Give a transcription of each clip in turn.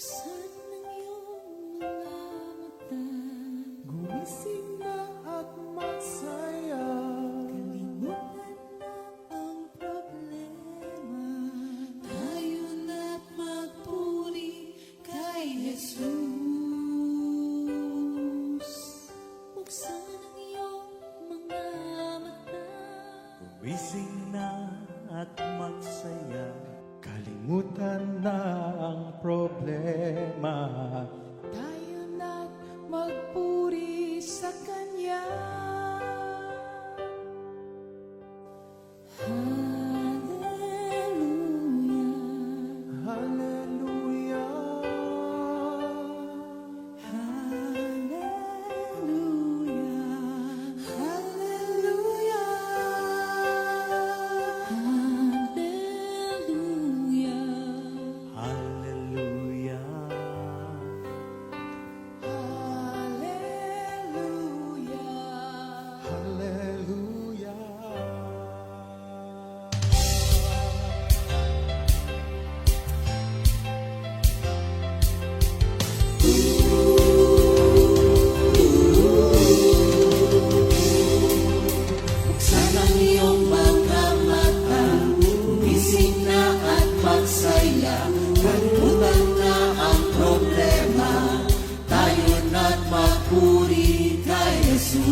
Buksan ng iyong mga mata, Gumising na at magsaya. kalimutan na ang problema. Tayo na't magpuri kay Jesus. Buksan ang iyong mga mata, Gumising na at magsaya. Kalimutan na ang problema. tayo na't magpuri sa Kanya. Hallelujah, Hallelujah. hallelujah, hallelujah, hallelujah, Hallelujah. hallelujah. Buksan ang iyong mga mata, gumising na at magsaya. Kalimutan na ang problema, tayo na't magpuri kay Jesus.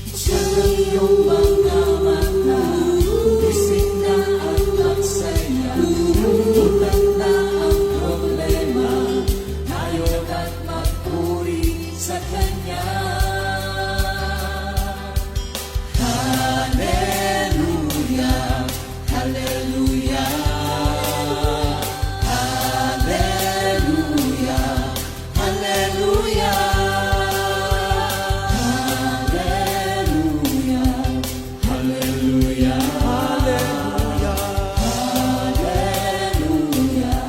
Buksan ang iyong mga mata, gumising na at magsaya. Kalimutan na ang problema, tayo na't magpuri sa Kanya. Hallelujah, hallelujah, hallelujah, hallelujah, hallelujah, hallelujah, hallelujah,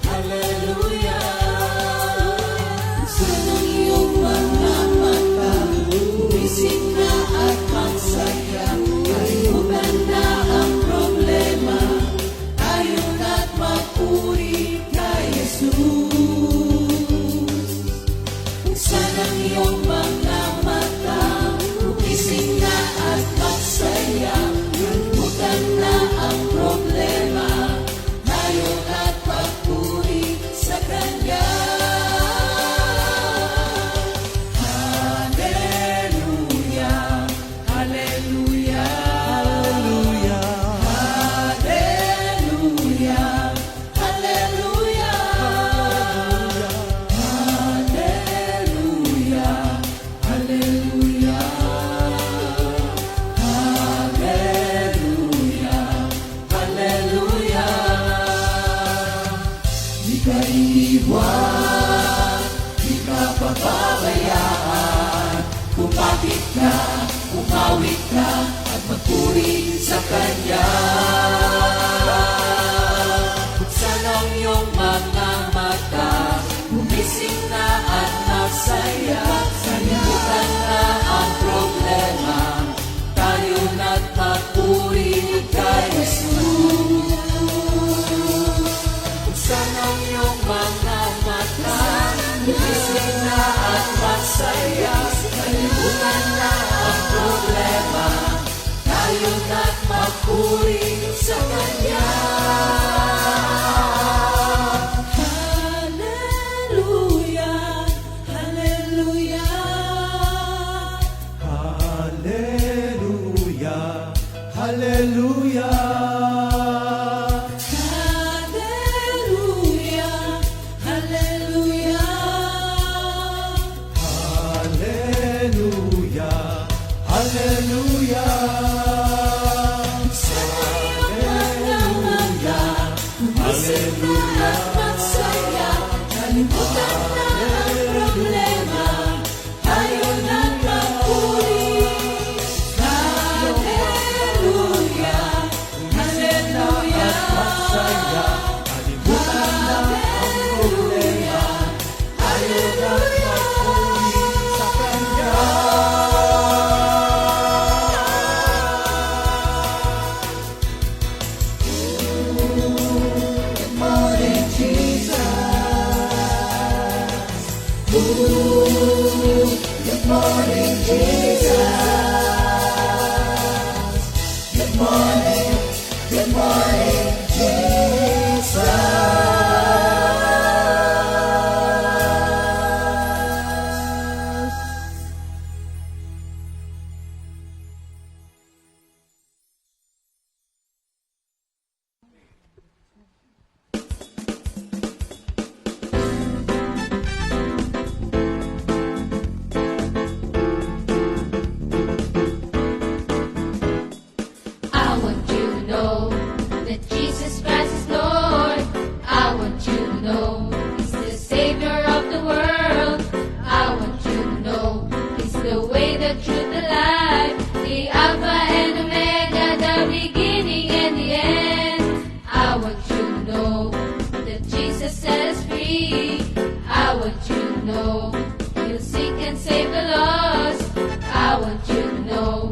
hallelujah. Buksan ang iyong mga mata, gumising na at magsaya. Kalimutan na ang problema, tayo na't magpuri kay Jesus. Buksan ang iyong mga mata, gumising na at magsaya. Kalimutan na ang problema, tayo na't magpuri sa Kanya. Hallelujah, hallelujah, hallelujah, hallelujah, hallelujah, hallelujah, hallelujah, hallelujah. Di ka iiwan, di ka pababayaan. Kumapit ka, kumawit ka, at magpuri sa Kanya. Buksan ang iyong mga mata, gumising na at magsaya. Kalimutan na ang problema, tayo na't magpuri kay Jesus. Buksan ang iyong mga mata, gumising na at magsaya. Kalimutan na ang problema, tayo na't magpuri sa Kanya. Hallelujah, hallelujah, Hallelujah. Hallelujah. hallelujah, hallelujah. Hallelujah. Hallelujah. Sa iyong mga mata, gumising na at magsaya. Kalimutan na ang problema, tayo na't magpuri. Hallelujah, hallelujah, Good morning, Jesus. I want you to know that Jesus Christ is Lord. I want you to know He's the Savior of the world. I want you to know He's the way, the truth, the life, the Alpha and Omega, the beginning and the end. I want you to know that Jesus set us free. I want you to know He'll seek and save the lost. I want you to know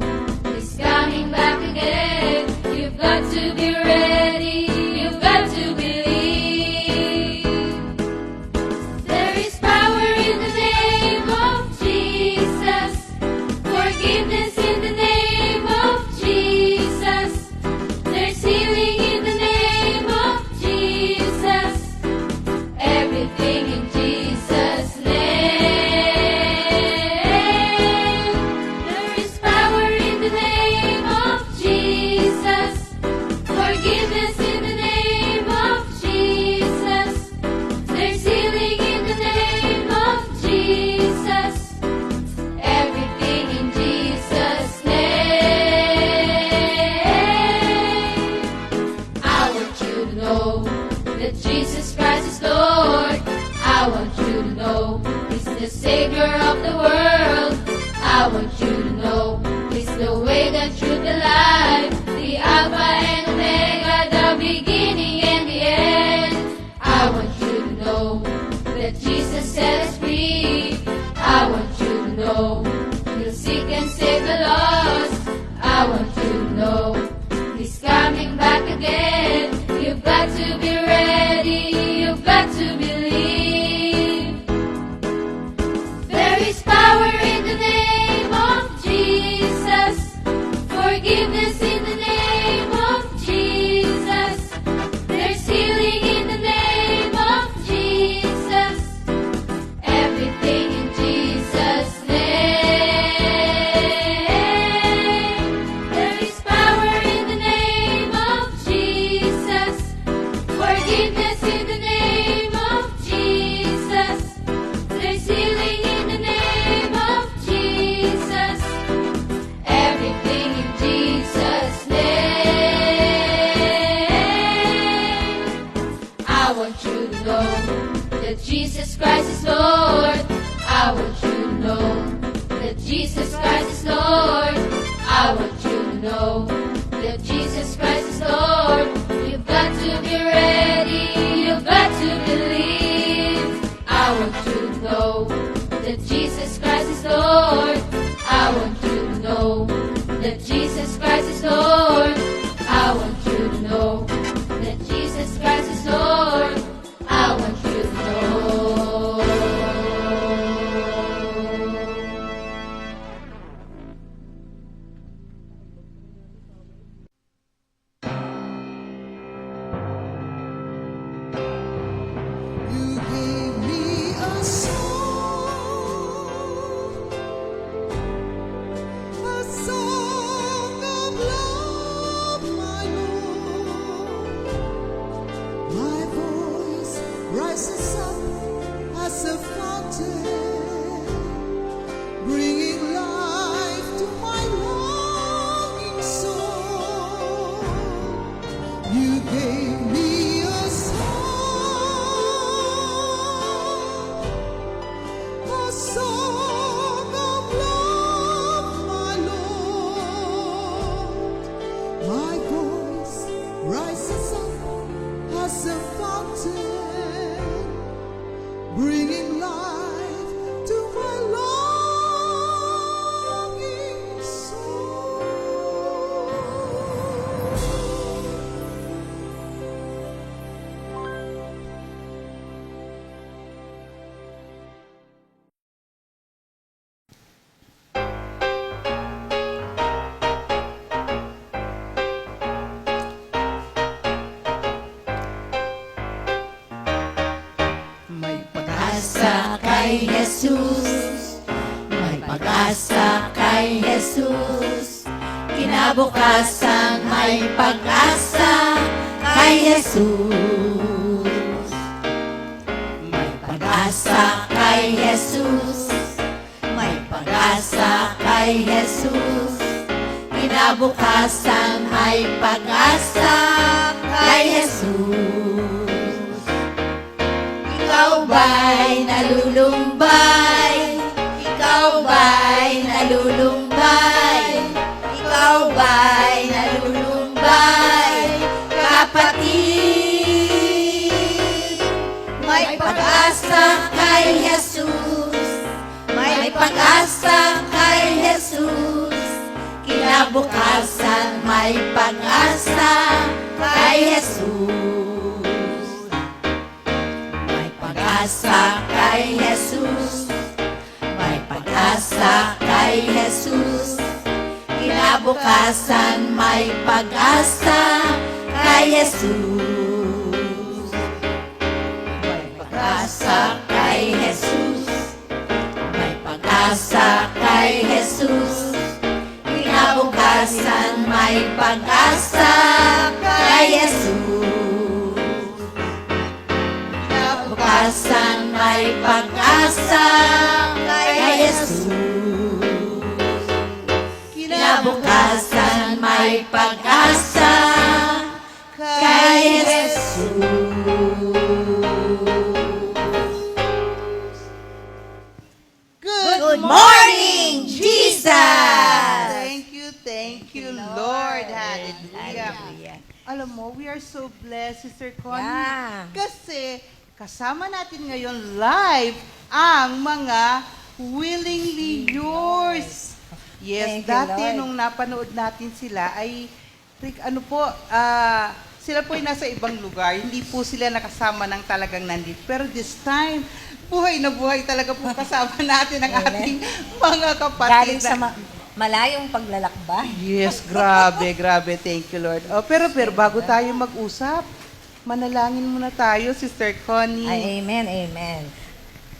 He's coming back again. You've got to be ready. You've got to believe. There is power in the name of Jesus. Forgiveness in the name of Jesus. There's healing in the name of Jesus. Everything in Jesus' name. There is power in the name of Jesus. Forgiveness in the name of Jesus. There's healing in the name of Jesus. Everything in Jesus' name. I want you to know that Jesus Christ is Lord. I want you to know He's the Savior of the world. I want you to know He's the way, the truth, the life, the Alpha and Omega, the beginning and the end. I want you to know that Jesus set us free. I want you to know He'll seek and save the lost. I want you to know He's coming back again. You've got to be ready. You've got to believe. There is power in the name of Jesus. Forgiveness in the name of Jesus. There's healing in the name of Jesus. Everything in Jesus' name. There is power in the name of Jesus. Forgiveness in the name of Jesus. There's healing in the name of Jesus. Everything in Jesus' name. I want you to know that Jesus Christ is Lord. I want you to know that Jesus Christ is Lord. I want you to know that Jesus Christ is Lord. You've got to be ready. You've got to believe. I want you to know that Jesus Christ is Lord. I want you to know that Jesus Christ is Lord. I want you to know that Jesus Christ is Lord. I want you to know. pag-asa kay Jesus. May pag-asa kay Jesus. Kinabukasan may pag-asa kay Jesus. May pag-asa kay Jesus. May pag-asa kay Jesus. Kinabukasan may pag-asa kay Jesus. Ikaw ba'y nalulumbay? Ikaw ba'y nalulumbay? Ikaw ba'y nalulumbay? Kapatid, may pag-asa kay Jesus. May pag-asa kay Jesus. Kinabukasan may pag-asa kay Jesus. May pag-asa kay Jesus. May pag-asa kay Jesus. Kinabukasan may pag-asa kay Jesus. May pag-asa kay Jesus. May pag-asa kay Jesus. Kinabukasan may pag-asa kay Jesus. Kinabukasan may pag-asa kay Jesus. Kinabukasan may pag-asa kay Jesus. Good morning, Jesus! Thank you, Lord. Hallelujah. Alam mo, we are so blessed, Sister Connie. Yeah. Kasi kasama natin ngayon live ang mga Willingly Yours. Yes, Thank you, dati Lord. nung napanood natin sila ay, sila po ay nasa ibang lugar. Hindi po sila nakasama ng talagang nandito. Pero this time, buhay na buhay talaga po kasama natin ang ating mga kapatid. Galing sa malayong paglalakbay. Yes, grabe. Thank you, Lord. Oh, pero bago tayo mag-usap, manalangin muna tayo, Sister Connie. Ay, amen.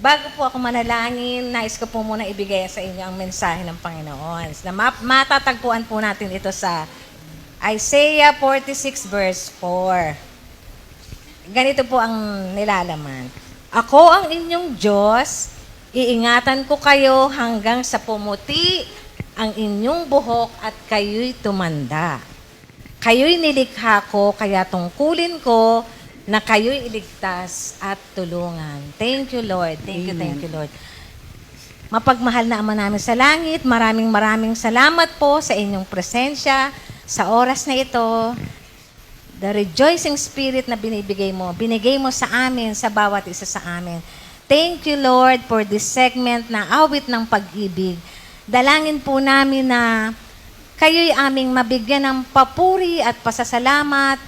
Bago po ako manalangin, nais ko po muna ibigay sa inyo ang mensahe ng Panginoon. Na matatagpuan po natin ito sa Isaiah 46 verse 4. Ganito po ang nilalaman. Ako ang inyong Diyos, iingatan ko kayo hanggang sa pumuti ang inyong buhok at kayo'y tumanda. Kayo'y nilikha ko, kaya tungkulin ko na kayo'y iligtas at tulungan. Thank you, Lord. Thank you, Lord. Mapagmahal na Ama namin sa langit, maraming salamat po sa inyong presensya sa oras na ito. The rejoicing spirit na binigay mo sa amin, sa bawat isa sa amin. Thank you, Lord, for this segment na awit ng pag-ibig. Dalangin po namin na kayo'y aming mabigyan ng papuri at pasasalamat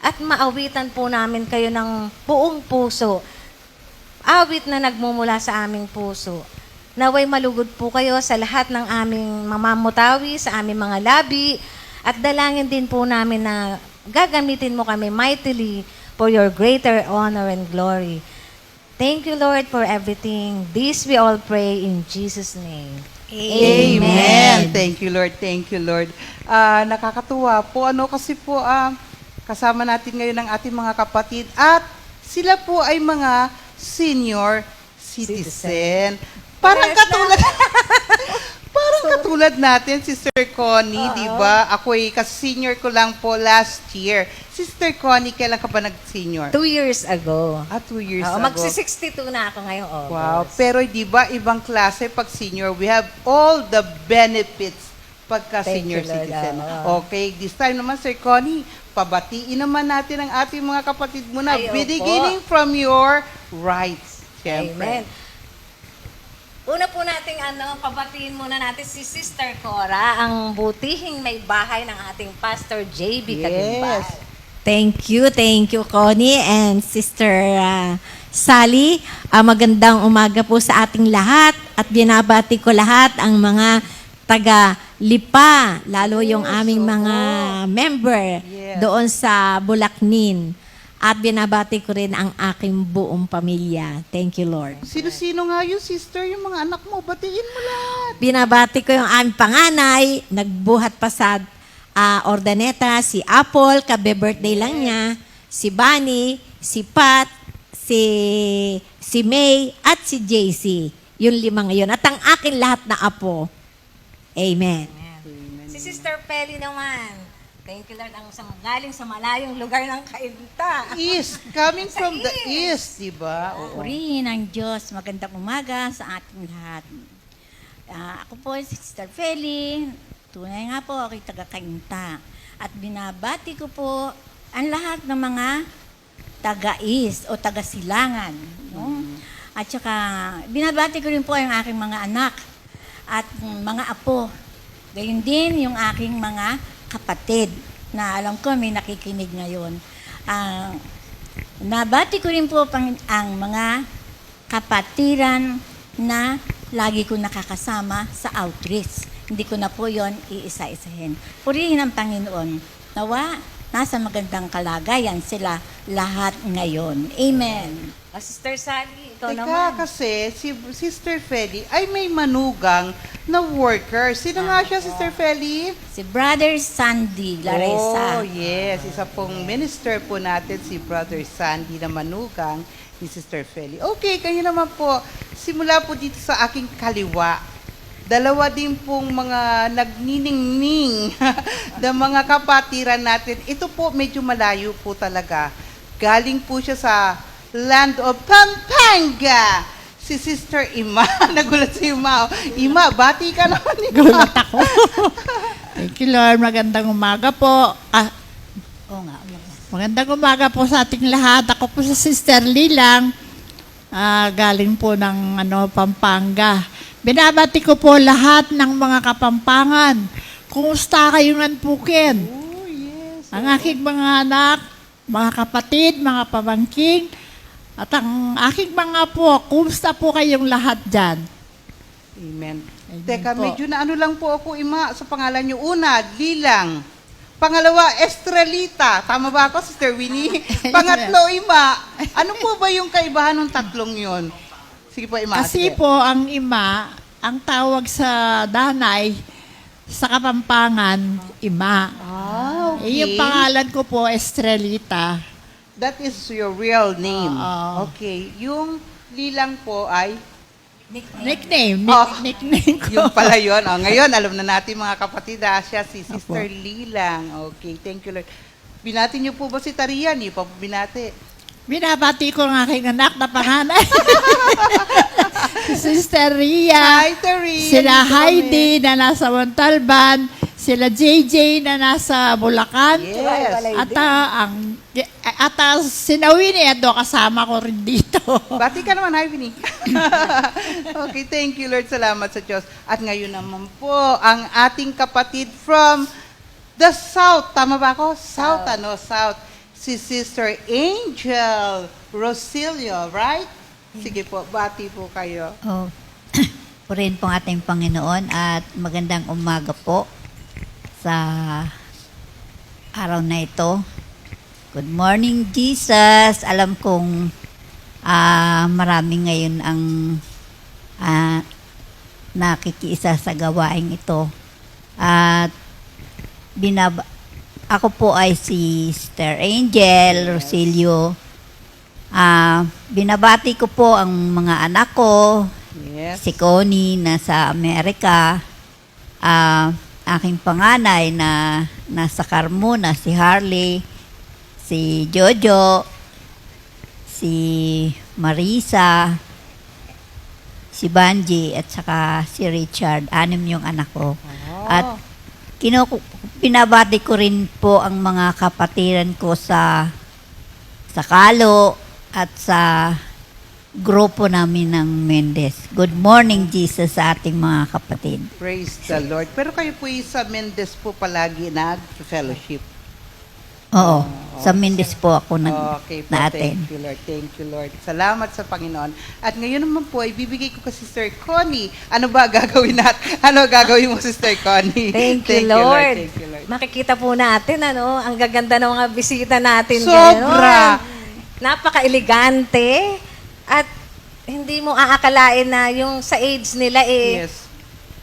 at maawitan po namin kayo ng buong puso. Awit na nagmumula sa aming puso. Naway malugod po kayo sa lahat ng aming mamamutawi, sa aming mga labi, at dalangin din po namin na gagamitin mo kami mightily for your greater honor and glory. Thank you, Lord, for everything. This we all pray in Jesus' name. Amen. Thank you, Lord. Nakakatuwa po. Kasi po, kasama natin ngayon ang ating mga kapatid at sila po ay mga senior citizen. Parang katulad natin, Sister Connie, di ba? Ako'y senior ko lang po last year. Sister Connie, kailan ka ba nag-senior? 2 years ago. 2 years Oo, ago. magsi-62 na ako ngayong August. Wow. Pero di ba, ibang klase pag senior, we have all the benefits pagka Thank senior you, Lord. citizen. Oo. Okay, this time naman, Sir Connie, pabatiin naman natin ang ating mga kapatid muna, Ay, opo. beginning from your rights. Siyempre. Amen. Una po nating pabatiin muna natin si Sister Cora, ang butihing may bahay ng ating Pastor JB Kagumbay. Yes. Thank you, Connie and Sister Sally. Magandang umaga po sa ating lahat at binabati ko lahat ang mga taga-Lipa, lalo yung aming mga member Yes. doon sa Bulacnin. At binabati ko rin ang aking buong pamilya. Thank you, Lord. Sino-sino nga yun, sister? Yung mga anak mo, batiin mo lahat. Binabati ko yung aming panganay, nagbuhat pa sa Ordaneta, si Apple, kabe-birthday lang niya, si Bunny, si Pat, si May, at si JC. Yung 5 ngayon. At ang akin lahat na apo. Amen. Si Sister Peli naman. Thank you, Lord. Galing sa malayong lugar ng Kainta. East, coming from the east, di ba? Oo. Purihin ang Diyos. Magandang umaga sa ating lahat. Ako po si Sister Feli. Tunay nga po ako'y taga-Kainta. At binabati ko po ang lahat ng mga taga-East o taga-Silangan. No? At saka binabati ko rin po ang aking mga anak at mga apo. Gayun din yung aking mga kapatid na alam ko may nakikinig ngayon. Nabati ko rin po ang mga kapatiran na lagi ko nakakasama sa outreach. Hindi ko na po yon iisa-isahin. Purihin ang Panginoon. Nawa, nasa magandang kalagayan sila lahat ngayon. Amen. Sister Sally, ikaw Teka, naman. kasi si Sister Feli ay may manugang na worker. Sino nga siya, Sister Feli? Si Brother Sandy Laresa. Oh, yes. Isa pong minister po natin, si Brother Sandy na manugang ni Sister Feli. Okay, kayo naman po. Simula po dito sa aking kaliwa. Dalawa din pong mga nagniningning na mga kapatiran natin. Ito po medyo malayo po talaga. Galing po siya sa land of Pampanga. Si Sister Ima. Nagulat si Ima. Ima, bati ka naman. Gulat ako. Thank you, Lord. Magandang umaga po. Oo nga. Magandang umaga po sa ating lahat. Ako po si Sister Lilang. Galing po ng Pampanga. Binabati ko po lahat ng mga Kapampangan. Kumusta kayo ng Pukin? Oh, yes. Ang aking mga anak, mga kapatid, mga pamangking, at ang aking mga po, kumusta po kayong lahat dyan? Amen. Amen Teka, po. medyo na ano lang po ako, Ima, sa pangalan niyo. Una, Lilang. Pangalawa, Estrelita. Tama ba ako, Sister Winnie? Pangatlo, Ima. Ano po ba yung kaibahan ng tatlong yon? Sige po, Ima. Kasi sige. po, ang ima, ang tawag sa danay, sa Kapampangan, ima. Okay. Yung pangalan ko po, Estrelita. That is your real name. Oo. Okay. Yung Lilang po ay, Nickname. Oh. Nickname ko. yung pala yun. Oh, ngayon, alam na natin mga kapatid, siya si Sister Lilang. Okay, thank you, Lord. Binati niyo po ba si Tarian? Hindi pa po binati. Binabati ko ang aking anak na panganay. Sister Ria. Hi, Tarian. Sila Heidi na nasa Montalban. Sila JJ na nasa Bulacan. Yes. At sina Winnie, ito kasama ko rin dito. Bati ka naman, hi, Winnie. Okay, thank you, Lord. Salamat sa Diyos. At ngayon naman po, ang ating kapatid from the South. Tama ba ako? South. Si Sister Angel Rosilio, right? Sige po, bati po kayo. Oh. Purihin po ang ating Panginoon at magandang umaga po sa araw na ito. Good morning, Jesus. Alam kong marami ngayon ang nakikiisa sa gawaing ito. At ako po ay si Sister Angel Rosilio. Binabati ko po ang mga anak ko, Yes. si Connie na sa Amerika, aking panganay na nasa Carmona, si Harley, si Jojo, si Marisa, si Banji, at saka si Richard. 6 yung anak ko. At pinabati ko rin po ang mga kapatiran ko sa Kalo at sa grupo namin ng Mendez. Good morning, Jesus, sa ating mga kapatid. Praise the Lord. Pero kayo po sa Mendez po palagi nag-fellowship. Oo. Sa Mindis po ako Okay po, na-attend. thank you Lord, thank you Lord. Salamat sa Panginoon. At ngayon naman po, ibibigay ko kay Sister Connie. Ano ba gagawin natin? Ano gagawin mo, Sister Connie? Thank you, Lord. Thank you, Lord. Makikita po natin, ang gaganda ng mga bisita natin. Sobra! Ngayon. Napaka-elegante. At hindi mo aakalain na yung sa age nila Yes.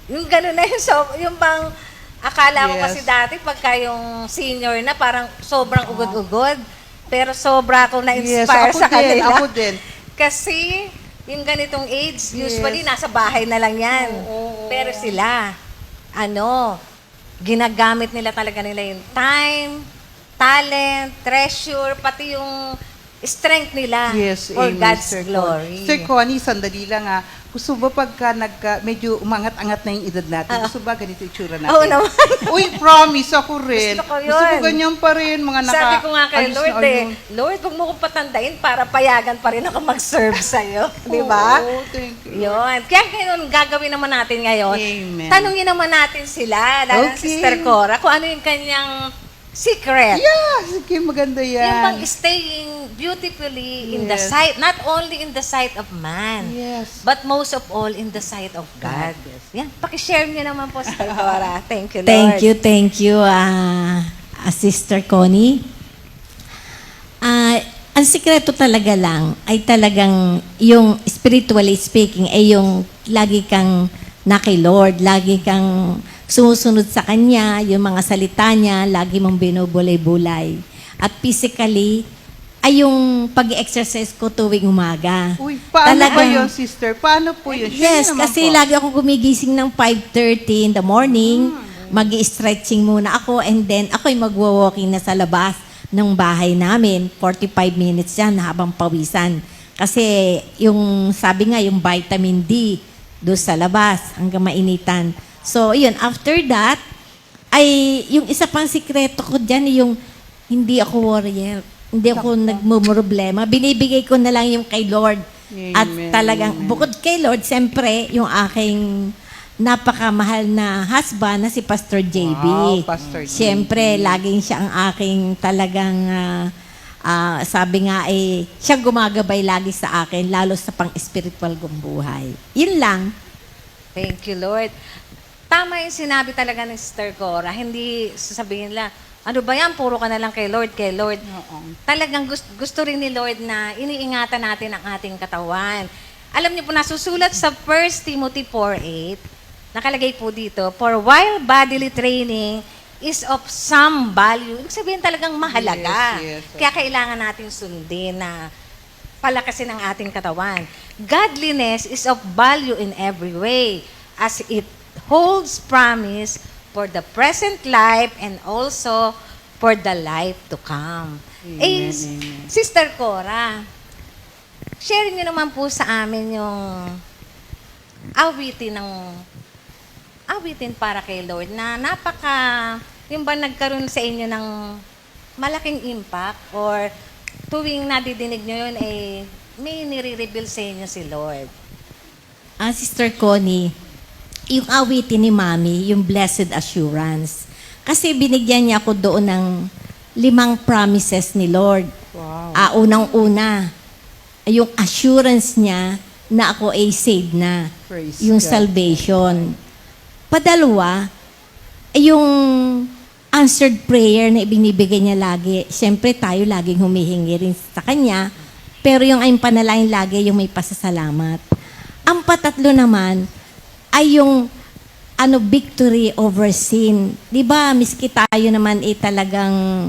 yung gano'n na yung, yung bang akala mo Yes. kasi dati pagka yung senior na parang sobrang ugod-ugod. Pero sobra ako na-inspire Yes, ako sa din, kanila. ako din. Kasi yung ganitong age, Yes. usually nasa bahay na lang yan. Pero sila, ginagamit nila talaga nila yung time, talent, treasure, pati yung strength nila Yes, for amen, God's Sir glory. Sir Connie, sandali lang ha. Gusto ba pagka medyo umangat-angat na yung edad natin, gusto ba ganito yung itsura natin? Oo naman. Uy, promise ako rin. Gusto ko yun. Gusto ko ganyan pa rin, mga Sabi ko nga kay ayos na Lord ayun. Lord, huwag mo kong patandain para payagan pa rin ako mag-serve sa'yo. Di ba? Oo, thank you. Yun. Kaya ngayon, gagawin naman natin ngayon. Amen. Tanungin naman natin sila, lalo na Okay. Sister Cora, kung ano yung kanyang secret. Yeah, sige, maganda yan. Yung bang staying beautifully in the Yes. sight, not only in the sight of man, Yes. but most of all in the sight of God. Yan, pakishare niyo naman po, Sister Cora. Thank you, Lord. Thank you, Sister Connie. Ang sikreto talaga lang ay talagang yung spiritually speaking ay yung lagi kang na kay Lord, lagi kang sumusunod sa Kanya, yung mga salita niya, lagi mong binubulay-bulay. At physically, ay yung pag-exercise ko tuwing umaga. Uy, paano ba Talagang- yun, sister? Paano po yun? Yes, Share naman kasi po. lagi ako gumigising ng 5:30 in the morning. Mag-stretching muna ako and then ako'y magwa-walking na sa labas ng bahay namin. 45 minutes yan habang pawisan. Kasi yung sabi nga, yung vitamin D doon sa labas hanggang mainitan. So, yun. After that, ay yung isa pang sikreto ko dyan, yung hindi ako warrior. Hindi ako nagmumroblema. Binibigay ko na lang yung kay Lord. At Amen, talagang, amen. bukod kay Lord, siyempre, yung aking napakamahal na husband na si Pastor JB. Wow, Pastor JB. Siyempre, laging siya ang aking talagang, sabi nga siya gumagabay lagi sa akin, lalo sa pang-spiritual kong buhay. Yun lang. Thank you, Lord. Tama yung sinabi talaga ng Sister Cora. Hindi sasabihin lang, ano ba yan? Puro ka na lang kay Lord, kay Lord. Talagang gusto rin ni Lord na iniingatan natin ang ating katawan. Alam niyo po, nasusulat sa 1 Timothy 4:8, nakalagay po dito, for while bodily training is of some value. Ibig sabihin talagang mahalaga. Yes, yes. Kaya kailangan natin sundin na palakasin ang ating katawan. Godliness is of value in every way, as it holds promise for the present life and also for the life to come. Amen, amen. Sister Cora, share niyo naman po sa amin yung awitin para kay Lord na yung ba nagkaroon sa inyo ng malaking impact or tuwing nadidinig nyo yun, may nire-reveal sa inyo si Lord. Sister Connie, yung awitin ni Mami, yung Blessed Assurance. Kasi binigyan niya ako doon ng 5 promises ni Lord. Wow. Unang-una, yung assurance niya na ako ay saved na. Praise Yung God. salvation. Padalawa, yung answered prayer na ibinibigay niya lagi. Siyempre tayo laging humihingi rin sa Kanya. Pero yung ayong panalangin lagi, yung may pasasalamat. Ang patatlo naman ay yung victory over sin. Di ba, miski tayo naman talagang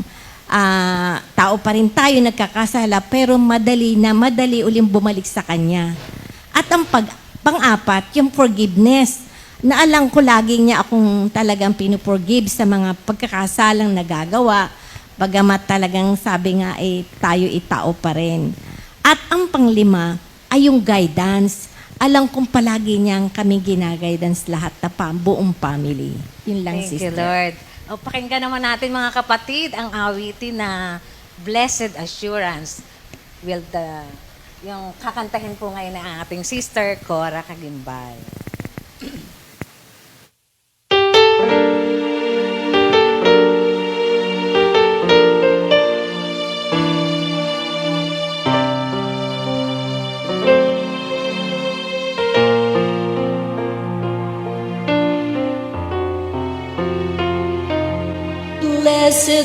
tao pa rin tayo nagkakasala, pero madali uling bumalik sa Kanya. At ang pang-apat, yung forgiveness. Naalang ko lagi niya akong talagang pinuforgive sa mga pagkakasalang nagagawa, bagamat talagang sabi nga tayo tao pa rin. At ang pang-5 ay yung guidance. Alam kong palagi niyang kaming ginaguidance lahat na buong family. Yun lang, Thank sister. you, Lord. O, pakinggan naman natin mga kapatid ang awitin na Blessed Assurance. Yung kakantahin po ngayon ng ating Sister Cora Kagimbal.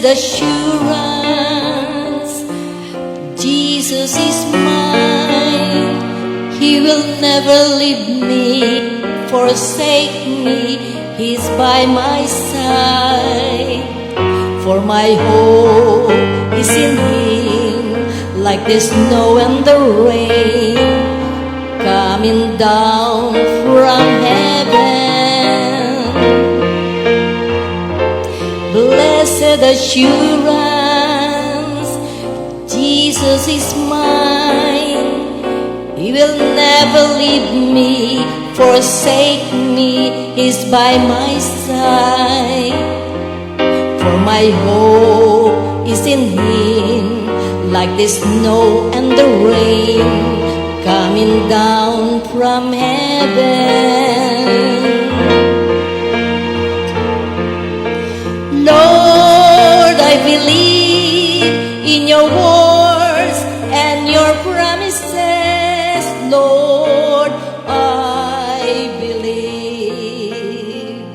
Blessed assurance, Jesus is mine. He will never leave me, forsake me. He's by my side. For my hope is in Him, like the snow and the rain coming down from heaven. Blessed assurance, Jesus is mine. He will never leave me, forsake me. He's by my side. For my hope is in Him, like the snow and the rain coming down from heaven. Lord, I believe in your words and your promises. Lord, I believe.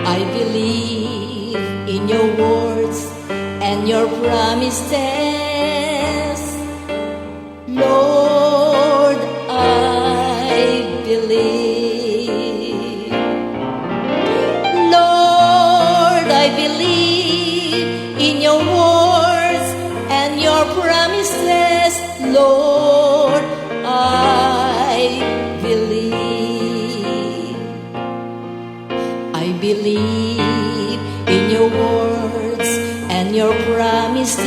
I believe in your words and your promises. Lord, I believe. Lord, I believe in your words and your promises. Lord, I believe. I believe in your words and your promises.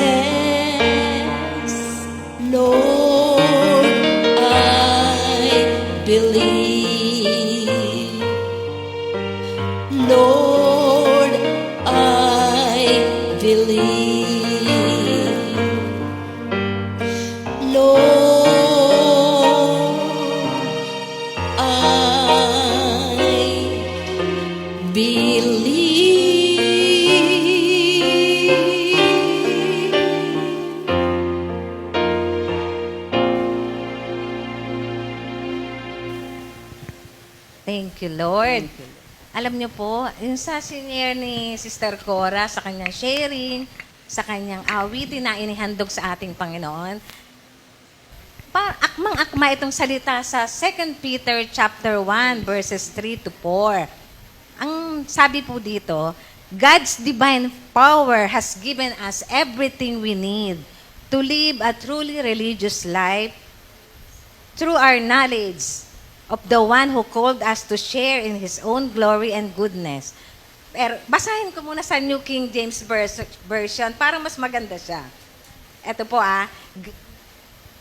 Lord, I believe. Lord, I believe. Lord, I believe. Thank you, Lord. Alam niyo po, yung sa senior ni Sister Cora, sa kanyang sharing, sa kanyang awitin na inihandog sa ating Panginoon, akmang-akma itong salita sa 2 Peter chapter 1, verses 3 to 4. Ang sabi po dito, God's divine power has given us everything we need to live a truly religious life through our knowledge of the one who called us to share in His own glory and goodness. Pero basahin ko muna sa New King James Version para mas maganda siya. Ito po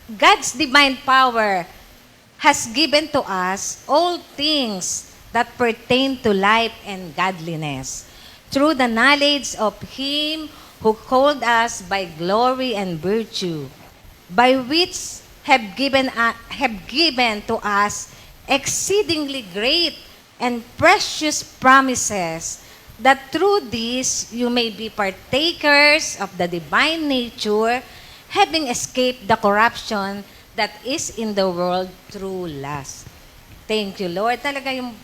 God's divine power has given to us all things that pertain to life and godliness through the knowledge of Him who called us by glory and virtue, by which have given to us exceedingly great and precious promises, that through this you may be partakers of the divine nature, having escaped the corruption that is in the world through lust. Thank you, Lord. Talaga yung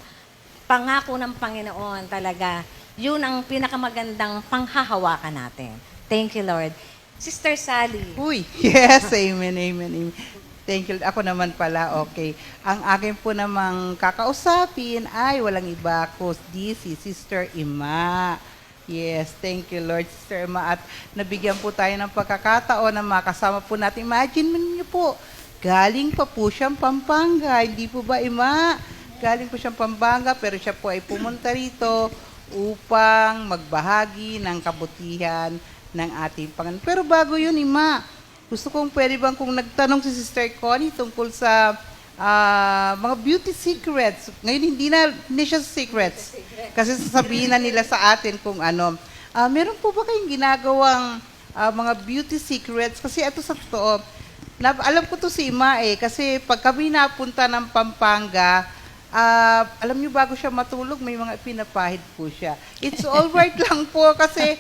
pangako ng Panginoon, talaga, yun ang pinakamagandang panghahawakan natin. Thank you, Lord. Sister Sally. Uy, yes, amen, amen, amen. Thank you. Ako naman pala, okay. Ang akin po namang kakausapin ay walang iba kundi si Sister Ima. Yes, thank you, Lord, Sister Ima. At nabigyan po tayo ng pagkakataon na makasama po natin. Imagine niyo po, galing pa po siyang Pampanga. Hindi po ba, Ima? Galing po siyang Pampanga, pero siya po ay pumunta rito upang magbahagi ng kabutihan ng ating Panginoon. Pero bago yun, Ima, gusto kong pwede bang kung nagtanong si Sister Connie tungkol sa mga beauty secrets. Ngayon, hindi siya secrets. Kasi sasabihin na nila sa atin kung ano. Meron po ba kayong ginagawang mga beauty secrets? Kasi ito sa totoo, alam ko to si Ima kasi pag kami napunta ng Pampanga, alam niyo, bago siya matulog, may mga pinapahid po siya. It's all right lang po kasi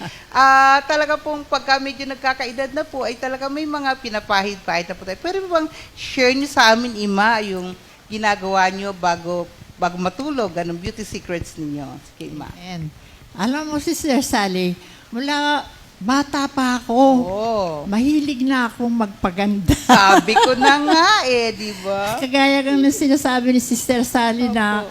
talaga pong pagka medyo nagkakaedad na po, ay talaga may mga pinapahid-pahid na po tayo. Pero bang share niyo sa amin, Ima, yung ginagawa niyo bago matulog, anong beauty secrets ninyo? Sige, Ima. Amen. Alam mo, Sister Sally, mula bata pa ako, Oh. mahilig na akong magpaganda. Sabi ko na nga di ba? Kagaya ng sinasabi ni Sister Sally na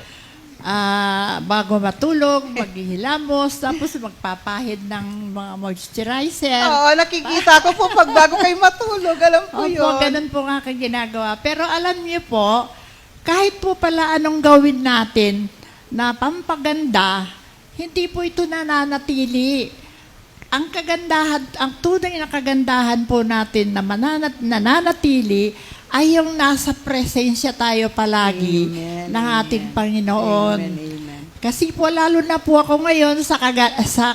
bago matulog, maghihilamos, tapos magpapahid ng mga moisturizer. Oo, nakikita ko po pag bago kayo matulog. Alam po Opo, yun. ganun po nga aking ginagawa. Pero alam niyo po, kahit po pala anong gawin natin na pampaganda, hindi po ito nananatili. Ang kagandahan, ang tunay na kagandahan po natin na nananatili ay yung nasa presensya tayo palagi Amen, ng ating Panginoon. Amen, amen. Kasi po lalo na po ako ngayon sa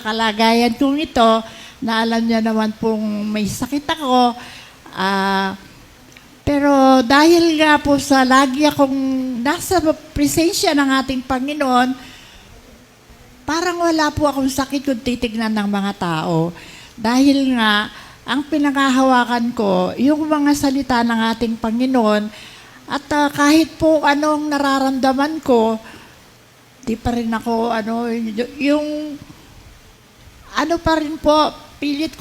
kalagayan kong ito, na alam niya naman pong may sakit ako. Pero dahil nga po sa lagi akong nasa presensya ng ating Panginoon, parang wala po akong sakit kung titignan ng mga tao. Dahil nga, ang pinanghahawakan ko, yung mga salita ng ating Panginoon, at kahit po anong nararamdaman ko, di pa rin ako, yung, pa rin po, pilit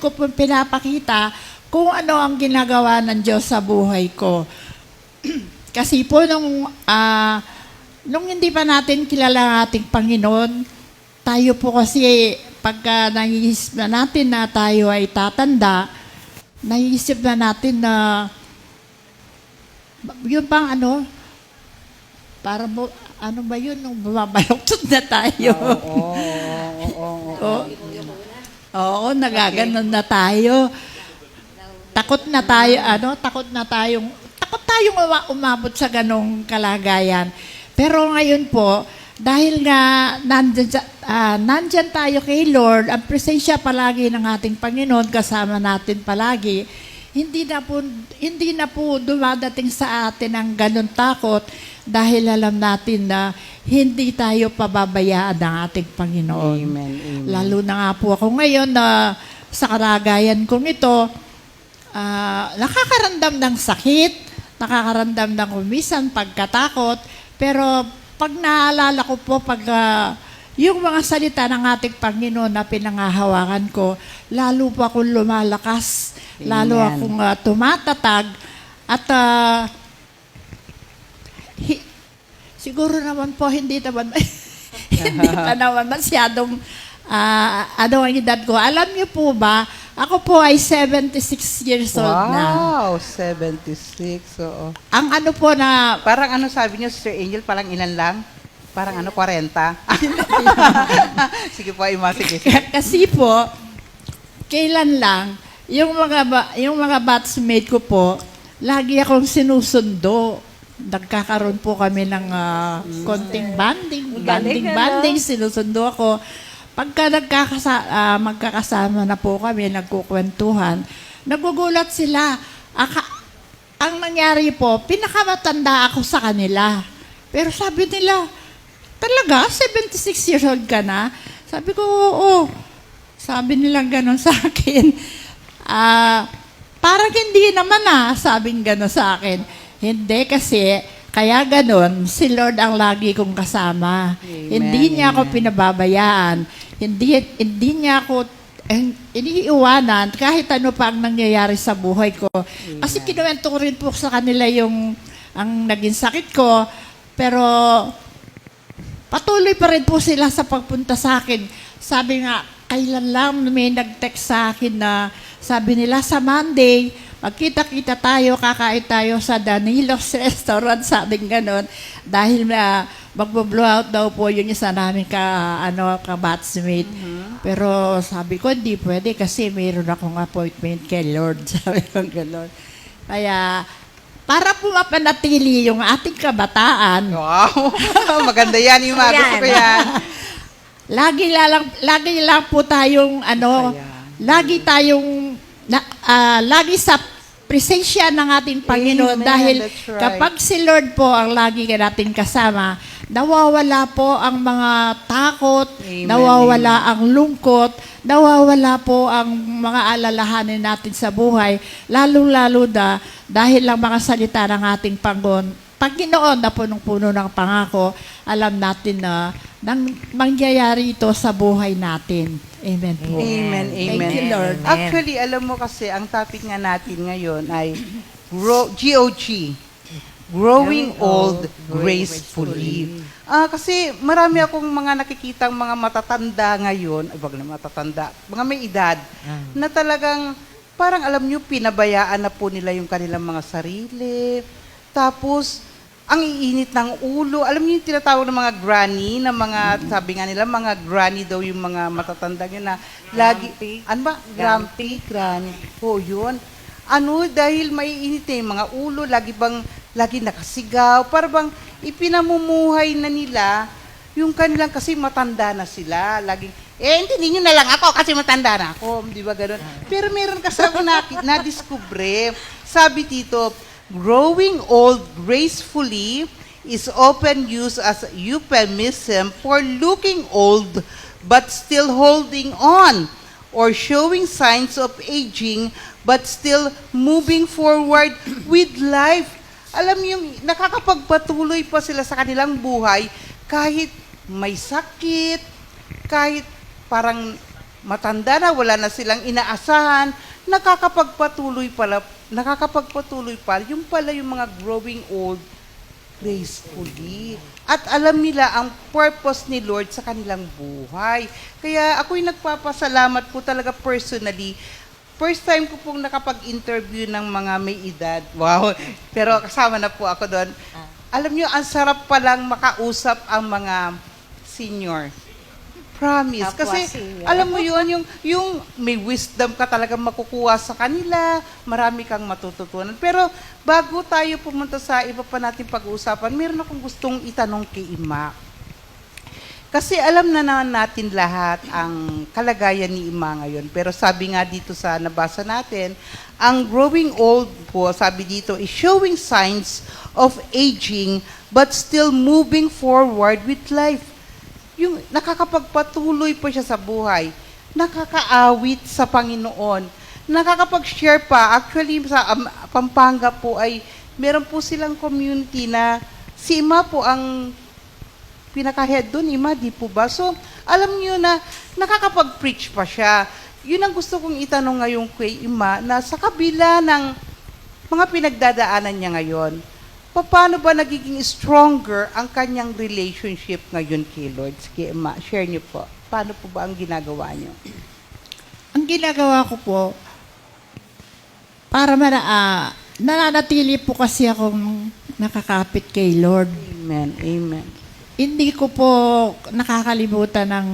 ko po pinapakita kung ano ang ginagawa ng Diyos sa buhay ko. Kasi po, nung hindi pa natin kilala ang ating Panginoon, tayo po kasi pagka naiisip na natin na tayo ay tatanda, naiisip na natin na yun bang para mo, ba yun, nung bumabaloktot na tayo. Oo, nagaganon na tayo. Takot tayong umabot sa ganong kalagayan. Pero ngayon po, dahil nga nandyan tayo kay Lord, ang presensya palagi ng ating Panginoon, kasama natin palagi, hindi na po dumadating sa atin ang ganun takot dahil alam natin na hindi tayo pababayaan ng ating Panginoon. Amen, amen. Lalo na nga po ako ngayon na sa kalagayan kong ito, nakakaramdam ng sakit, nakakaramdam ng kumisan, pagkatakot, pero pag naalala ko po, yung mga salita ng ating Panginoon na pinanghahawakan ko, lalo po akong lumalakas, lalo Amen. akong tumatatag, at siguro naman po, hindi pa naman masyadong, ang edad ko. Alam niyo po ba, ako po ay 76 years old na. Wow, 76. Oo. Ang po na, Parang sabi niyo, Sister Angel, parang ilan lang? Parang 40? Sige po, sige. kasi po, kailan lang, yung mga batchmate ko po, lagi akong sinusundo. Nagkakaroon po kami ng konting banding, sinusundo ako. Pagka magkakasama na po kami, nagkukwentuhan, nagugulat sila. Ang nangyari po, pinakamatanda ako sa kanila. Pero sabi nila, talaga, 76 years old ka na? Sabi ko, oo. Sabi nilang gano'n sa akin. Parang hindi naman sabing gano'n sa akin. Hindi kasi, kaya gano'n, si Lord ang lagi kong kasama. Amen, Hindi niya ako amen. pinababayaan. Hindi niya ako iniiwanan kahit ano pa ang nangyayari sa buhay ko. Kasi kinuwento ko rin po sa kanila ang naging sakit ko, pero patuloy pa rin po sila sa pagpunta sa akin. Sabi nga, kailan lang may nag-text sa akin na sabi nila sa Monday, magkita-kita tayo, kakain tayo sa Danilo's Restaurant, sabing ganon. Dahil magbo-blow out daw po yun isa namin ka-batchmate. Pero sabi ko, hindi pwede kasi mayroon akong appointment kay Lord. Sabi ko ganon. Kaya, para po mapanatili yung ating kabataan, Wow, maganda yan. Yung gusto ko yan. lagi lang po tayong lagi sa presensya ng ating Panginoon. Amen, Dahil that's right. kapag si Lord po ang lagi natin kasama, nawawala po ang mga takot, Amen, nawawala ang lungkot, nawawala po ang mga alalahanin natin sa buhay, lalong-lalo na dahil lang mga salita ng ating Panginoon na punong-puno ng pangako, alam natin na nang mangyayari ito sa buhay natin. Amen po. Amen, amen. Thank you, Lord. Actually, alam mo kasi, ang topic nga natin ngayon ay GOG. Growing Old Gracefully. Kasi marami akong mga nakikitang mga matatanda ngayon, ay wag na matatanda, mga may edad, na talagang parang alam nyo, pinabayaan na po nila yung kanilang mga sarili. Tapos, ang iinit ng ulo. Alam niyo yung tinatawag ng mga granny, na mga, sabi nga nila, mga granny daw yung mga matatanda yun na lagi, ano ba? Grumpy, granny. Oo, yun. Dahil maiinit na yung mga ulo, lagi nakasigaw, para bang ipinamumuhay na nila yung kanilang, kasi matanda na sila, laging, hindi niyo na lang ako kasi matanda na ako, di ba gano'n? Pero meron kasi ako na-discover, sabi dito, growing old gracefully is often used as euphemism for looking old but still holding on, or showing signs of aging but still moving forward with life. Alam niyo, nakakapagpatuloy pa sila sa kanilang buhay kahit may sakit, kahit parang matanda na, wala na silang inaasahan, nakakapagpatuloy pa, yung pala yung mga growing old gracefully. At alam nila ang purpose ni Lord sa kanilang buhay. Kaya ako'y nagpapasalamat po talaga personally. First time ko pong nakapag-interview ng mga may edad. Wow! Pero kasama na po ako doon. Alam niyo, ang sarap palang makausap ang mga senior. Promise. Kasi, alam mo yun, yung may wisdom ka talaga makukuha sa kanila, marami kang matututunan. Pero, bago tayo pumunta sa iba pa natin pag-uusapan, meron akong gustong itanong kay Ima. Kasi alam na natin lahat ang kalagayan ni Ima ngayon. Pero sabi nga dito sa nabasa natin, ang growing old po, sabi dito, is showing signs of aging but still moving forward with life. Yung nakakapagpatuloy pa siya sa buhay, nakakaawit sa Panginoon, nakakapag-share pa. Actually, sa Pampanga po ay meron po silang community na si Ima po ang pinaka-head doon, Ima, di po ba? So, alam niyo na nakakapag-preach pa siya. Yun ang gusto kong itanong ngayon kay Ima, na sa kabila ng mga pinagdadaanan niya ngayon, paano ba nagiging stronger ang kanyang relationship ngayon kay Lord? Sige, Ima, share niyo po. Paano po ba ang ginagawa niyo? Ang ginagawa ko po, para nananatili po kasi akong nakakapit kay Lord. Amen, amen. Hindi ko po nakakalimutan ng,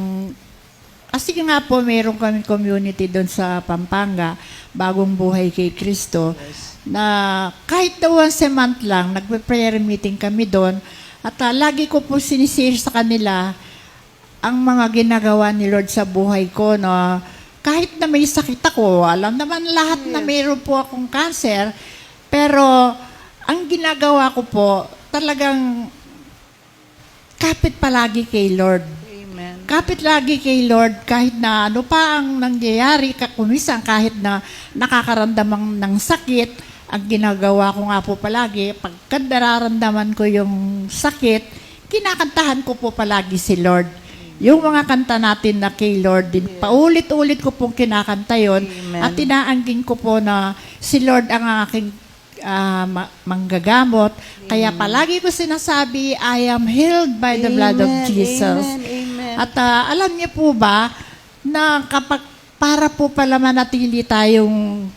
kasi nga po meron kami community doon sa Pampanga, Bagong Buhay kay Kristo, na kahit na once a month lang, nagpe-prayer meeting kami doon, at lagi ko po sinisir sa kanila ang mga ginagawa ni Lord sa buhay ko, na kahit na may sakit ako, alam naman lahat na mayroon po akong cancer, pero ang ginagawa ko po, talagang kapit palagi kay Lord. Amen. Kapit lagi kay Lord kahit na ano pa ang nangyayari, kumisan kahit na nakakaramdam ng sakit, ang ginagawa ko nga po palagi, pagka nararamdaman ko yung sakit, kinakantahan ko po palagi si Lord. Yung mga kanta natin na kay Lord din, paulit-ulit ko pong kinakanta yun, at tinaangging ko po na si Lord ang aking manggagamot. Kaya palagi ko sinasabi, I am healed by the blood of Jesus. Amen. At alam niyo po ba, na kapag para po pala manatili tayong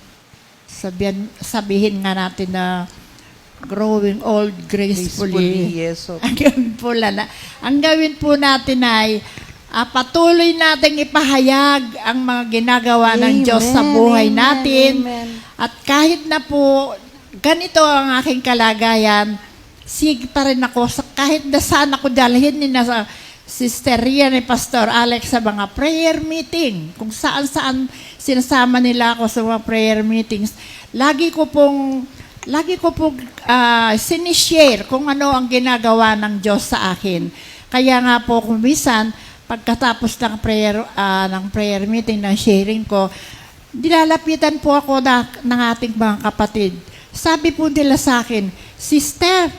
sabihin nga natin na growing old gracefully. Yes, okay. Ang gawin po natin ay patuloy nating ipahayag ang mga ginagawa ng Diyos sa buhay natin. Amen. At kahit na po ganito ang aking kalagayan, sige pa rin ako, kahit na saan ako dalhin ni na Sister Ria ni Pastor Alex sa mga prayer meeting, kung saan-saan sinasama nila ako sa mga prayer meetings, lagi ko pong sinishare kung ano ang ginagawa ng Diyos sa akin. Kaya nga po kung minsan, pagkatapos ng prayer meeting, ng sharing ko, dilalapitan po ako ng ating mga kapatid. Sabi po nila sa akin, Sister,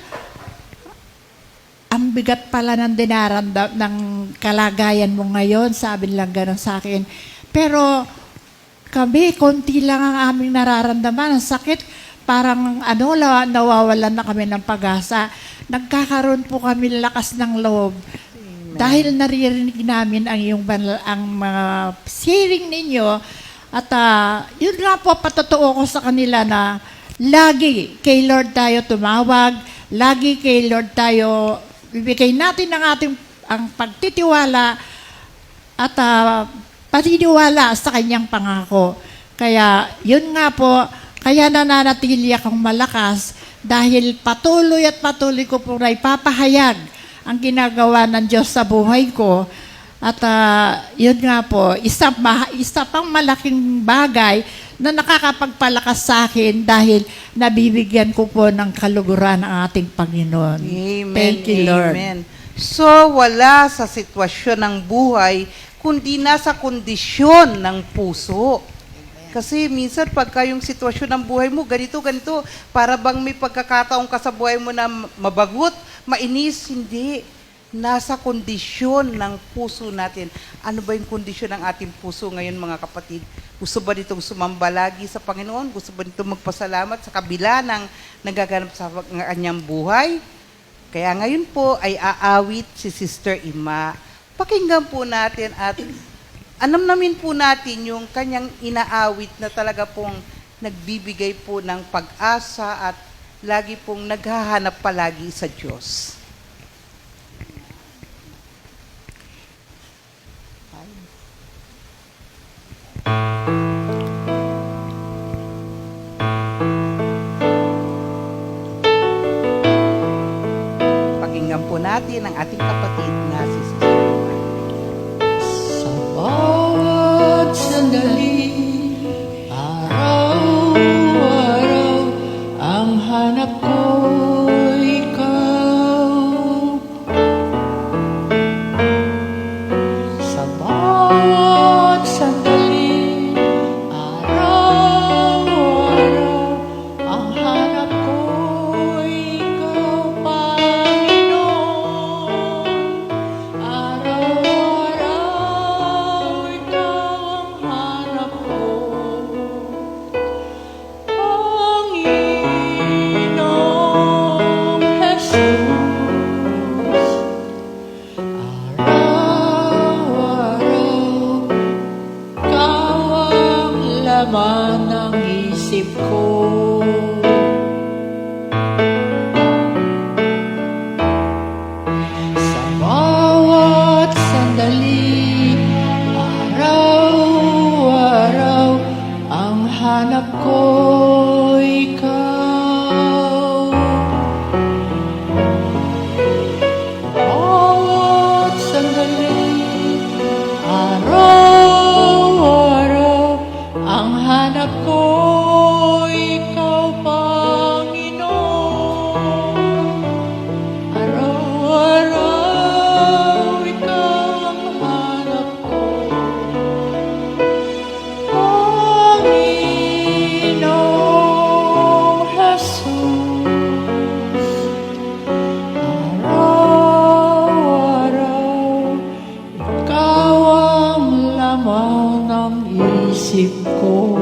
ang bigat pala ng dinaramdam ng kalagayan mo ngayon, sabi lang gano'n sa akin. Pero kami, konti lang ang aming nararamdaman. Ang sakit, parang nawawalan na kami ng pag-asa. Nagkakaroon po kami lakas ng loob. Dahil naririnig namin ang mga sharing ninyo. At yun nga po, patotoo ko sa kanila na lagi kay Lord tayo tumawag, lagi kay Lord tayo, bibigay natin ang pagtitiwala at paniniwala sa kanyang pangako. Kaya yun nga po, kaya nananatili akong malakas dahil patuloy ko po na ipapahayag ang ginagawa ng Diyos sa buhay ko. At yun nga po, isa pang malaking bagay na nakakapagpalakas sa akin dahil nabibigyan ko po ng kaluguran ang ating Panginoon. Amen. Thank you, Lord. Amen. So, wala sa sitwasyon ng buhay, kundi nasa kondisyon ng puso. Kasi minsan pagka yung sitwasyon ng buhay mo, ganito, para bang may pagkakataon ka sa buhay mo na mabagot, mainis, hindi. Nasa kondisyon ng puso natin. Ano ba yung kondisyon ng ating puso ngayon, mga kapatid? Gusto ba nitong sumamba lagi sa Panginoon? Gusto ba nitong magpasalamat sa kabila ng nagaganap sa kanyang buhay? Kaya ngayon po ay aawit si Sister Ima. Pakinggan po natin at anamnamin po natin yung kanyang inaawit na talaga pong nagbibigay po ng pag-asa at lagi pong naghahanap palagi sa Diyos. Pakinggan po natin ang ating kapatid na si Sister Ima. Sa bawat sandali, araw-araw, ang hanap ko ikaw. Sa bawat sandali, araw-araw, ang hanap ko ikaw, Panginoon. Araw-araw, ikaw ang hanap ko, Panginoong Jesus. Araw-araw, ikaw ang laman ng isip ko. Sa bawat sandali, araw-araw, ang hanap ko ikaw. Bawat sandali, araw-araw, ang hanap ko ikaw, Panginoon. Araw-araw, ikaw ang hanap ko, Panginoong Jesus. Araw-araw, ikaw ang laman ng isip ko.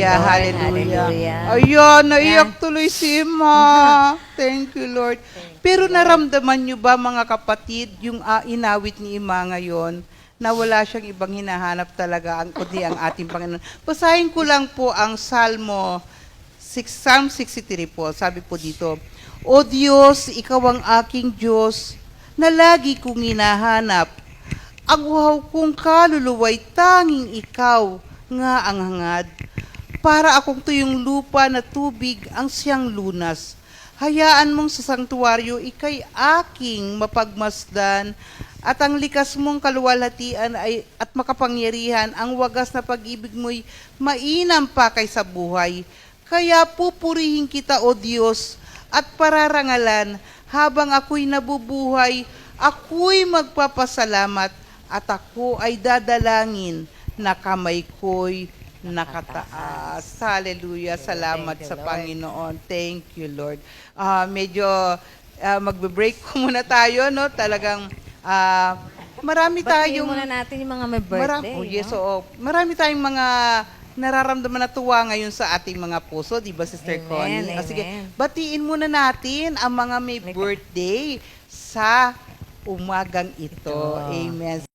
Hallelujah, Lord. hallelujah. Hallelujah. Ayan, naiyak tuloy si Ma. Thank you, Lord. Pero naramdaman nyo ba, mga kapatid, yung inawit ni Ima ngayon, na wala siyang ibang hinahanap talaga kundi ang ating Panginoon. Basahin ko lang po ang Psalm 63 po. Sabi po dito, O Diyos, Ikaw ang aking Diyos, na lagi kong hinahanap. Ang uhaw kong kaluluwa'y tanging Ikaw nga ang hangad. Para akong tuyong lupa na tubig ang siyang lunas. Hayaan mong sa sanktuaryo ika'y aking mapagmasdan at ang likas mong kaluwalhatian at makapangyarihan ang wagas na pag-ibig mo'y mainam pa kaysa buhay. Kaya pupurihin kita, O Diyos, at pararangalan habang ako'y nabubuhay, ako'y magpapasalamat at ako ay dadalangin na kamay ko'y nakataas. Hallelujah. Salamat Thank you, sa Lord. Panginoon. Thank you, Lord. Medyo magbe-break muna tayo, no? Talagang marami Batiin tayong muna natin yung mga may birthday. yes, no? oo. Marami tayong mga nararamdaman na tuwa ngayon sa ating mga puso, di ba, Sister Amen, Connie? amen. Sige, batiin muna natin ang mga may birthday sa umagang ito. Amen.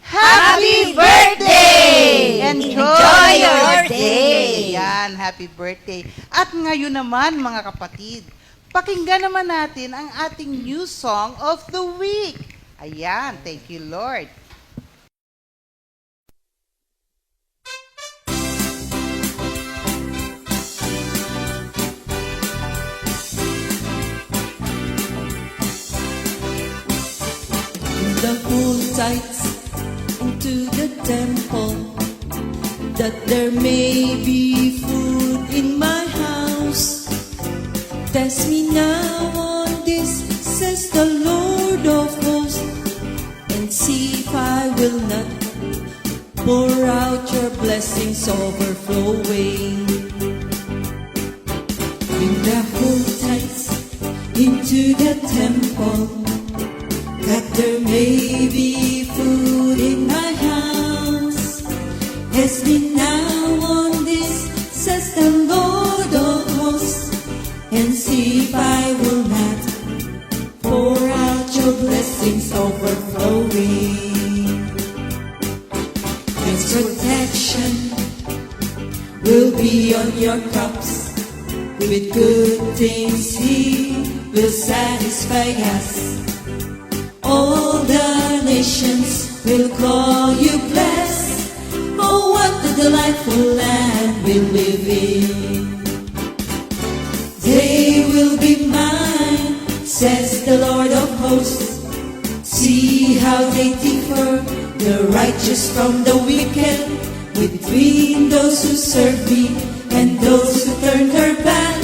Happy birthday! Enjoy your day! Yan, happy birthday. At ngayon naman, mga kapatid, pakinggan naman natin ang ating new song of the week. Ayan, thank you, Lord. The full tights into the temple, that there may be food in my house. Test me now on this, says the Lord of hosts, and see if I will not pour out your blessings overflowing. Bring the full tights into the temple, that there may be food in my house. Test me now on this, says the Lord of hosts, and see if I will not pour out your blessings overflowing. His protection will be on your cups. With good things He will satisfy us. All the nations will call you blessed. Oh, what a delightful land we live in. They will be mine, says the Lord of hosts. See how they differ, the righteous from the wicked, between those who serve me and those who turn their back.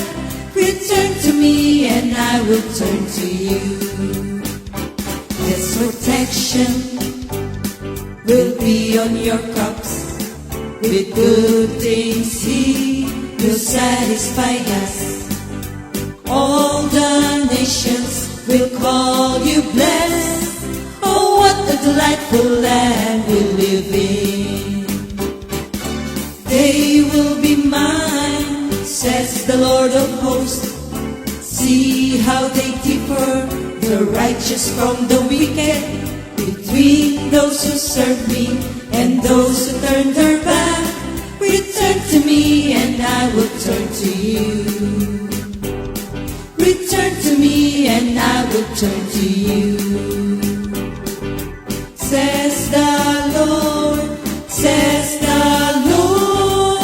Return to me and I will turn to you. His protection will be on your cups. With good things He will satisfy us. All the nations will call you blessed. Oh, what a delightful land we live in. They will be mine, says the Lord of hosts. See how they differ, the righteous from the wicked, between those who serve me and those who turn their back. Return to me and I will turn to you. Return to me and I will turn to you. Says the Lord, says the Lord.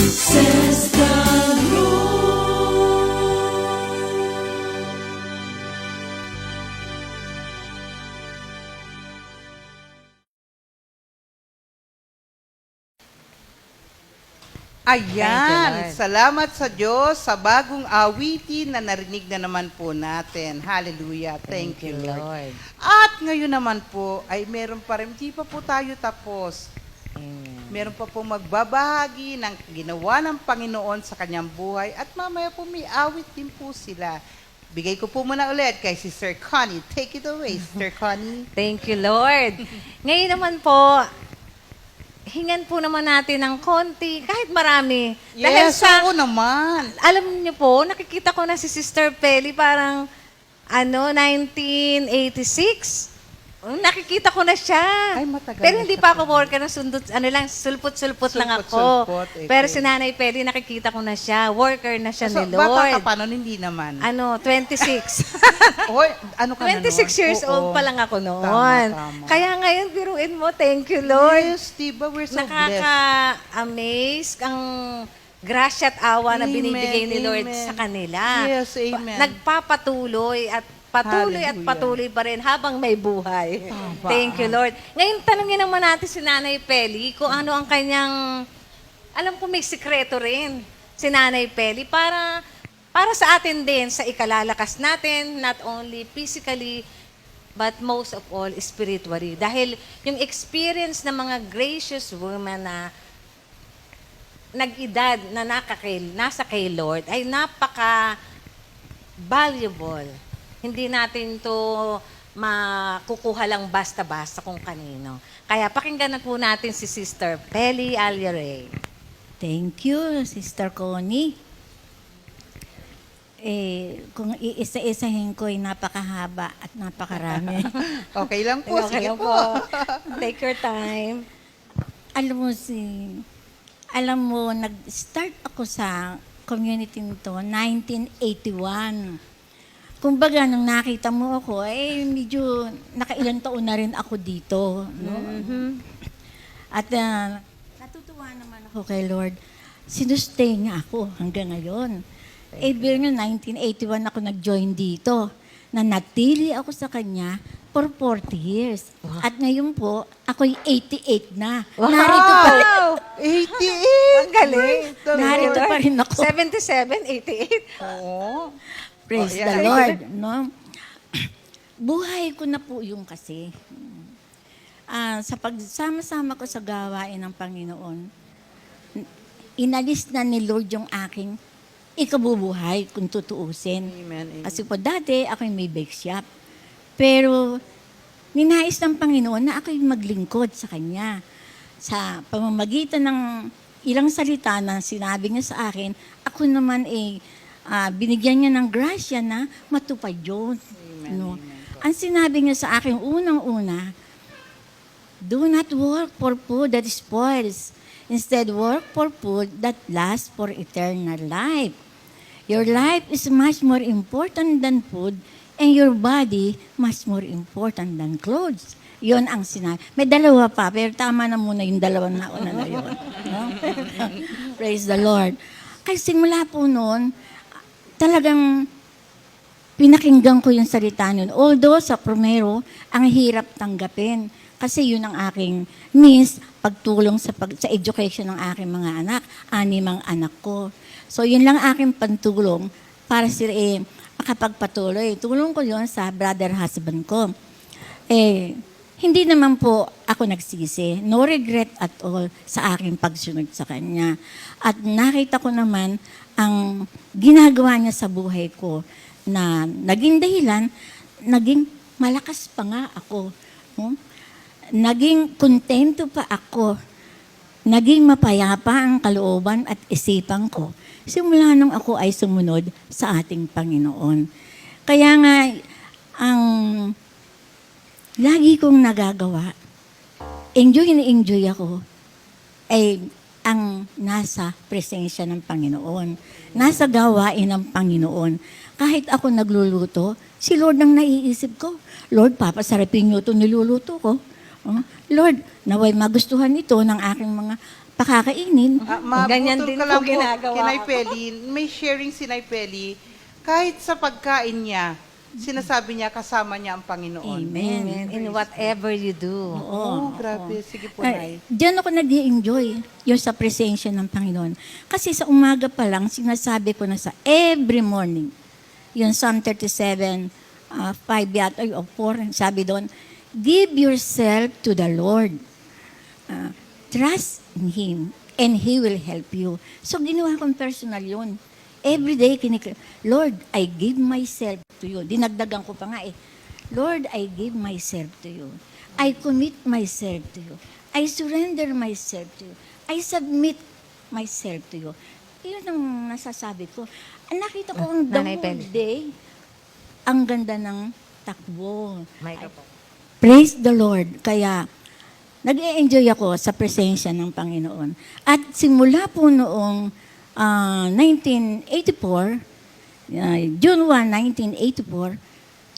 Says the Lord. Ayan, Lord. salamat sa Diyos sa bagong awitin na narinig na naman po natin. Hallelujah. Thank you, Lord. At ngayon naman po ay meron pa rin, hindi pa po tayo tapos. Meron pa po magbabahagi ng ginawa ng Panginoon sa kanyang buhay at mamaya po may awit din po sila. Bigay ko po muna ulit kay Sister Connie. Take it away, Sister Connie. Thank you, Lord. Ngayon naman po, hingan po naman natin ng konti, kahit marami. Dahil Yes, sa, oo naman. alam niyo po, nakikita ko na si Sister Peli parang, 1986. Nakikita ko na siya. Ay, matagal Pero na hindi siya pa ako worker na sundot, sulpot-sulpot lang ako. Sulpot-sulpot, eh, Pero eh. si Nanay Peli, nakikita ko na siya. Worker na siya So, ni bata ka Lord. pa nun, hindi naman. 26. Oy, ano ka na 26 nun? years Oo. old pa lang ako noon. Tama. Kaya ngayon, biruin mo, thank you, Lord. Yes, diba? We're so blessed. Nakaka-amaze ang grasya at awa na Amen, binibigay ni Lord amen. sa kanila. Yes, amen. Nagpapatuloy at patuloy at Hallelujah. patuloy pa rin habang may buhay. Tama. Thank you, Lord. Ngayon, tanungin naman natin si Nanay Peli kung ano ang kanyang, alam ko may sikreto rin si Nanay Peli para sa atin din, sa ikalalakas natin, not only physically, but most of all, spiritually. Dahil yung experience ng mga gracious women na nag-edad na nasa kay Lord ay napaka-valuable. Hindi natin to makukuha lang basta-basta kung kanino. Kaya pakinggan na po natin si Sister Peli Alyore. Thank you, Sister Connie. Kung iisa-isahin ko ay napakahaba at napakarami. Okay lang po. Okay Sige lang po. Take your time. Alam mo, nag-start ako sa community nito 1981. Kumbaga, nung nakita mo ako, medyo nakailang taon na rin ako dito. No? At natutuwa naman ako kay Lord. Sinustay niya ako hanggang ngayon. Bilang 1981 ako nag-join dito. Nanatili ako sa kanya for 40 years. At ngayon po, ako'y 88 na. Wow! Narito pa rin. 88! Ang galing. Narito pa rin ako. 77, 88. Oo. Praise Oh, the yeah. Lord. No? Buhay ko na po yung kasi. Sa pagsama-sama ko sa gawain ng Panginoon, inalis na ni Lord yung aking ikabubuhay kung tutuusin. Amen, amen. Kasi po dati, ako'y may bake shop. Pero ninais ng Panginoon na ako'y maglingkod sa Kanya. Sa pamamagitan ng ilang salita na sinabi niya sa akin, ako naman binigyan niya ng grasya na matupad yun. No? Ang sinabi niya sa akin, unang-una, do not work for food that spoils. Instead, work for food that lasts for eternal life. Your life is much more important than food and your body much more important than clothes. Yon ang sinabi. May dalawa pa, pero tama na muna yung dalawang nauna na yun. No? Praise the Lord. Kasi simula po noon, talagang pinakinggan ko yung salita nun. Although sa primero, ang hirap tanggapin. Kasi yun ang aking means, pagtulong sa education ng aking mga anak, 6 ang anak ko. So yun lang aking pantulong para sila makapagpatuloy. Tulong ko yun sa brother husband ko. Hindi naman po ako nagsisi. No regret at all sa aking pagsunod sa kanya. At nakita ko naman ang ginagawa niya sa buhay ko na naging dahilan, naging malakas pa nga ako. No? Naging kontento pa ako. Naging mapayapa ang kalooban at isipan ko. Simula nung ako ay sumunod sa ating Panginoon. Kaya nga, ang lagi kong nagagawa, enjoy na enjoy ako, ay ang nasa presensya ng Panginoon. Nasa gawain ng Panginoon. Kahit ako nagluluto, si Lord ang naiisip ko. Lord, papasarapin niyo ito niluluto ko. Oh, Lord, naway magustuhan ito ng aking mga pakakainin. Ganyan Mabutol din ka po lang ginagawa Kinay ko. Peli, may sharing si Nay Peli, kahit sa pagkain niya, sinasabi niya kasama niya ang Panginoon. Amen. Amen. In whatever you do. Oh, grabe. Sige po, Nay. Diyan ako nag-i-enjoy yung sa presensya ng Panginoon. Kasi sa umaga pa lang, sinasabi ko na sa every morning, yung Psalm 37, 5 yata, o 4, sabi doon, give yourself to the Lord. Trust in Him, and He will help you. So, ginawa kong personal yun. Every day, Lord, I give myself to you. Dinagdagan ko pa nga eh. Lord, I give myself to you. I commit myself to you. I surrender myself to you. I submit myself to you. Yun ang nasasabi ko. Nakita ko ang the Nanay whole Peli. day, ang ganda ng takbo. Microphone. Praise the Lord. Kaya, nag-e-enjoy ako sa presensya ng Panginoon. At simula po noong 1984, June 1, 1984,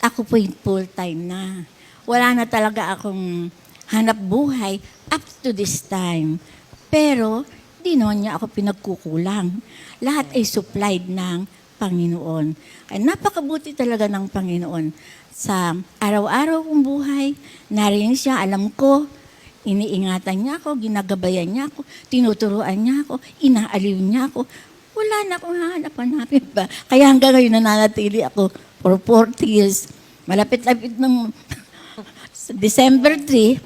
ako po yung full-time na. Wala na talaga akong hanap buhay up to this time. Pero, di noon niya ako pinagkukulang. Lahat ay supplied ng Panginoon. Kaya napakabuti talaga ng Panginoon. Sa araw-araw kong buhay, nariyan siya, alam ko, iniingatan niya ako, ginagabayan niya ako, tinuturuan niya ako, inaaliw niya ako. Wala na akong hahanap-hanapin pa. Kaya hanggang ngayon nananatili ako for 40 years. Malapit-lapit ng December 3,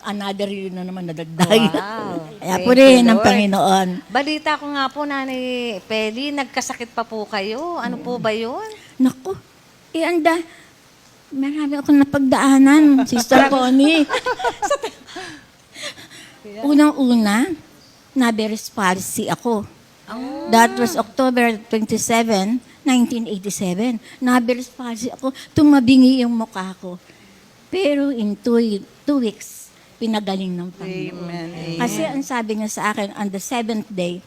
another year na naman nadagdag. Wow. Kaya Thank po rin you, ng Lord. Panginoon. Balita ko nga po, Nanay Peli, nagkasakit pa po kayo. Ano po ba yun? Naku, marami akong napagdaanan, Sister Connie. Unang-una, na-Beres palsy ako. That was October 27, 1987. Na-Beres palsy ako, tumabingi yung mukha ko. Pero in 2 weeks, pinagaling ng Panginoon. Amen. Kasi ang sabi niya sa akin, on the 7th day,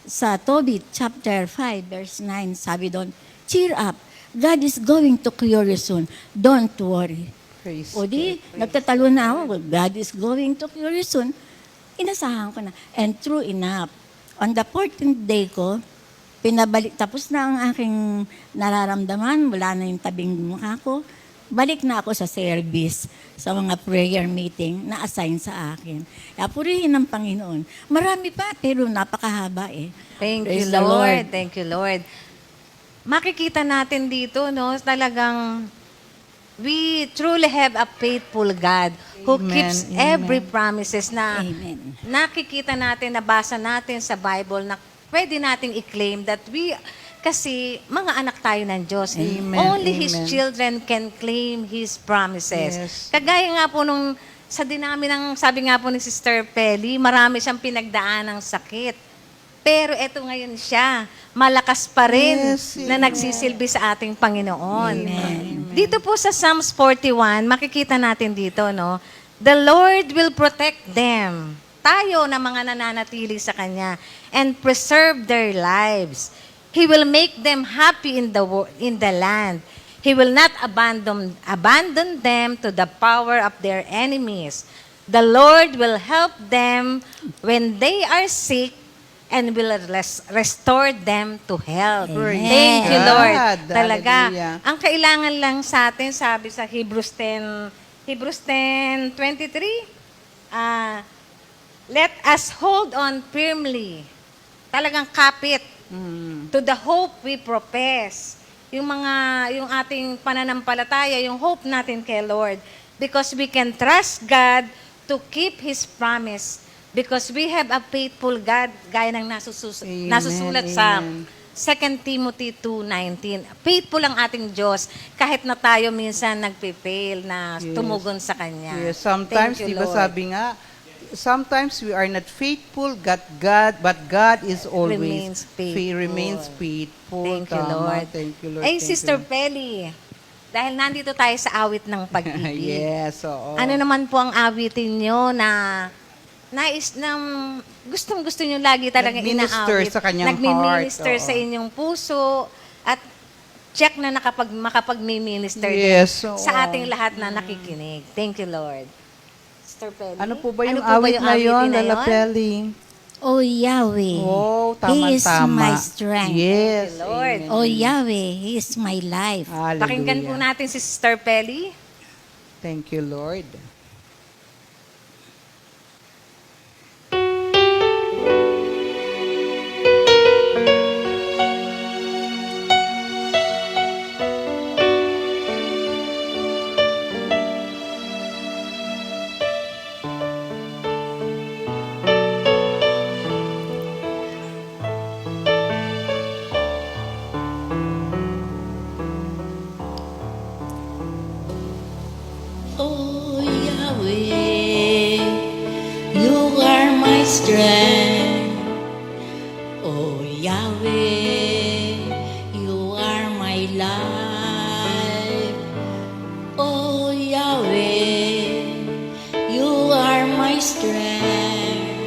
sa Tobit chapter 5, verse 9, sabi doon, cheer up, God is going to cure you soon. Don't worry. Praise O di, nagtatalo na ako, God is going to cure you soon. Inasahan ko na. And true enough, on the 14th day ko, pinabalik, tapos na ang aking nararamdaman, wala na yung tabing mukha ko, balik na ako sa service, sa mga prayer meeting na assign sa akin. Kaya purihin ng Panginoon. Marami pa, pero napakahaba eh. Thank Praise you, the Lord. Thank you, Lord. Makikita natin dito, no, talagang we truly have a faithful God who Amen, keeps amen. every promises na Amen. nakikita natin, nabasa natin sa Bible na pwede nating i-claim that kasi mga anak tayo ng Diyos. Amen, Only His amen. children can claim His promises. Yes. Kagaya nga po nung sa dinami ng, sabi nga po ni Sister Peli, marami siyang pinagdaan ng sakit. Pero eto ngayon siya, malakas pa rin Yes, na nagsisilbi sa ating Panginoon. Dito po sa Psalms 41, makikita natin dito, no? The Lord will protect them. Tayo na mga nananatili sa Kanya and preserve their lives. He will make them happy in the land. He will not abandon them to the power of their enemies. The Lord will help them when they are sick and will restore them to health. Amen. Thank you, Lord. God. Talaga. Hallelujah. Ang kailangan lang sa atin, sabi sa Hebrews 10:23, let us hold on firmly. Talagang kapit to the hope we profess. Yung ating pananampalataya, yung hope natin kay Lord. Because we can trust God to keep His promise. Because we have a faithful God, gaya ng Amen, nasusulat sa amen. 2 Timothy 2:19. Faithful ang ating Diyos kahit na tayo minsan nagpe-fail na tumugon sa Kanya. Yes, sometimes, Thank you, di ba Lord. sabi nga, sometimes we are not faithful, but God is always Remains faithful. Remains faithful. Thank you, Tama. Lord. Thank you, Lord. Ay, Thank Sister you. Peli, Dahil nandito tayo sa awit ng pag-ibig. Yes, oo. Ano naman po ang awitin nyo na nais ng gustong-gusto nyo lagi talaga Nagminister inaawit. sa kanyang Nagmi-minister heart, sa oo. inyong puso at check na makapag-minister Yes, din oo. sa ating lahat na nakikinig. Thank you, Lord. Sister Pelly? Ano po ba yung Ano po ba awit yung na yun, awitin na Lala yun? Pelly? Oh Yahweh, Oh, He is tama-tama. my strength. Yes, Lord. amen. Oh Yahweh, He is my life. Hallelujah. Pakinggan po natin si Sister Pelly. Thank you, Lord. Oh Yahweh, you are my strength. Oh Yahweh, you are my life. Oh Yahweh, you are my strength.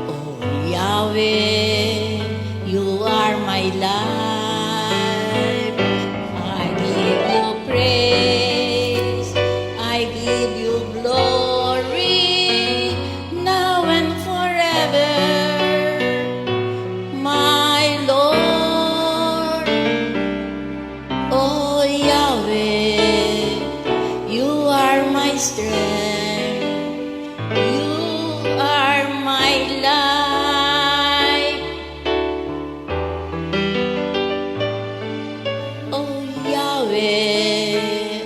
Oh Yahweh, you are my life. I give you praise, I give you glory, now and forever, my Lord. Oh Yahweh, you are my strength, you are my life. Oh Yahweh,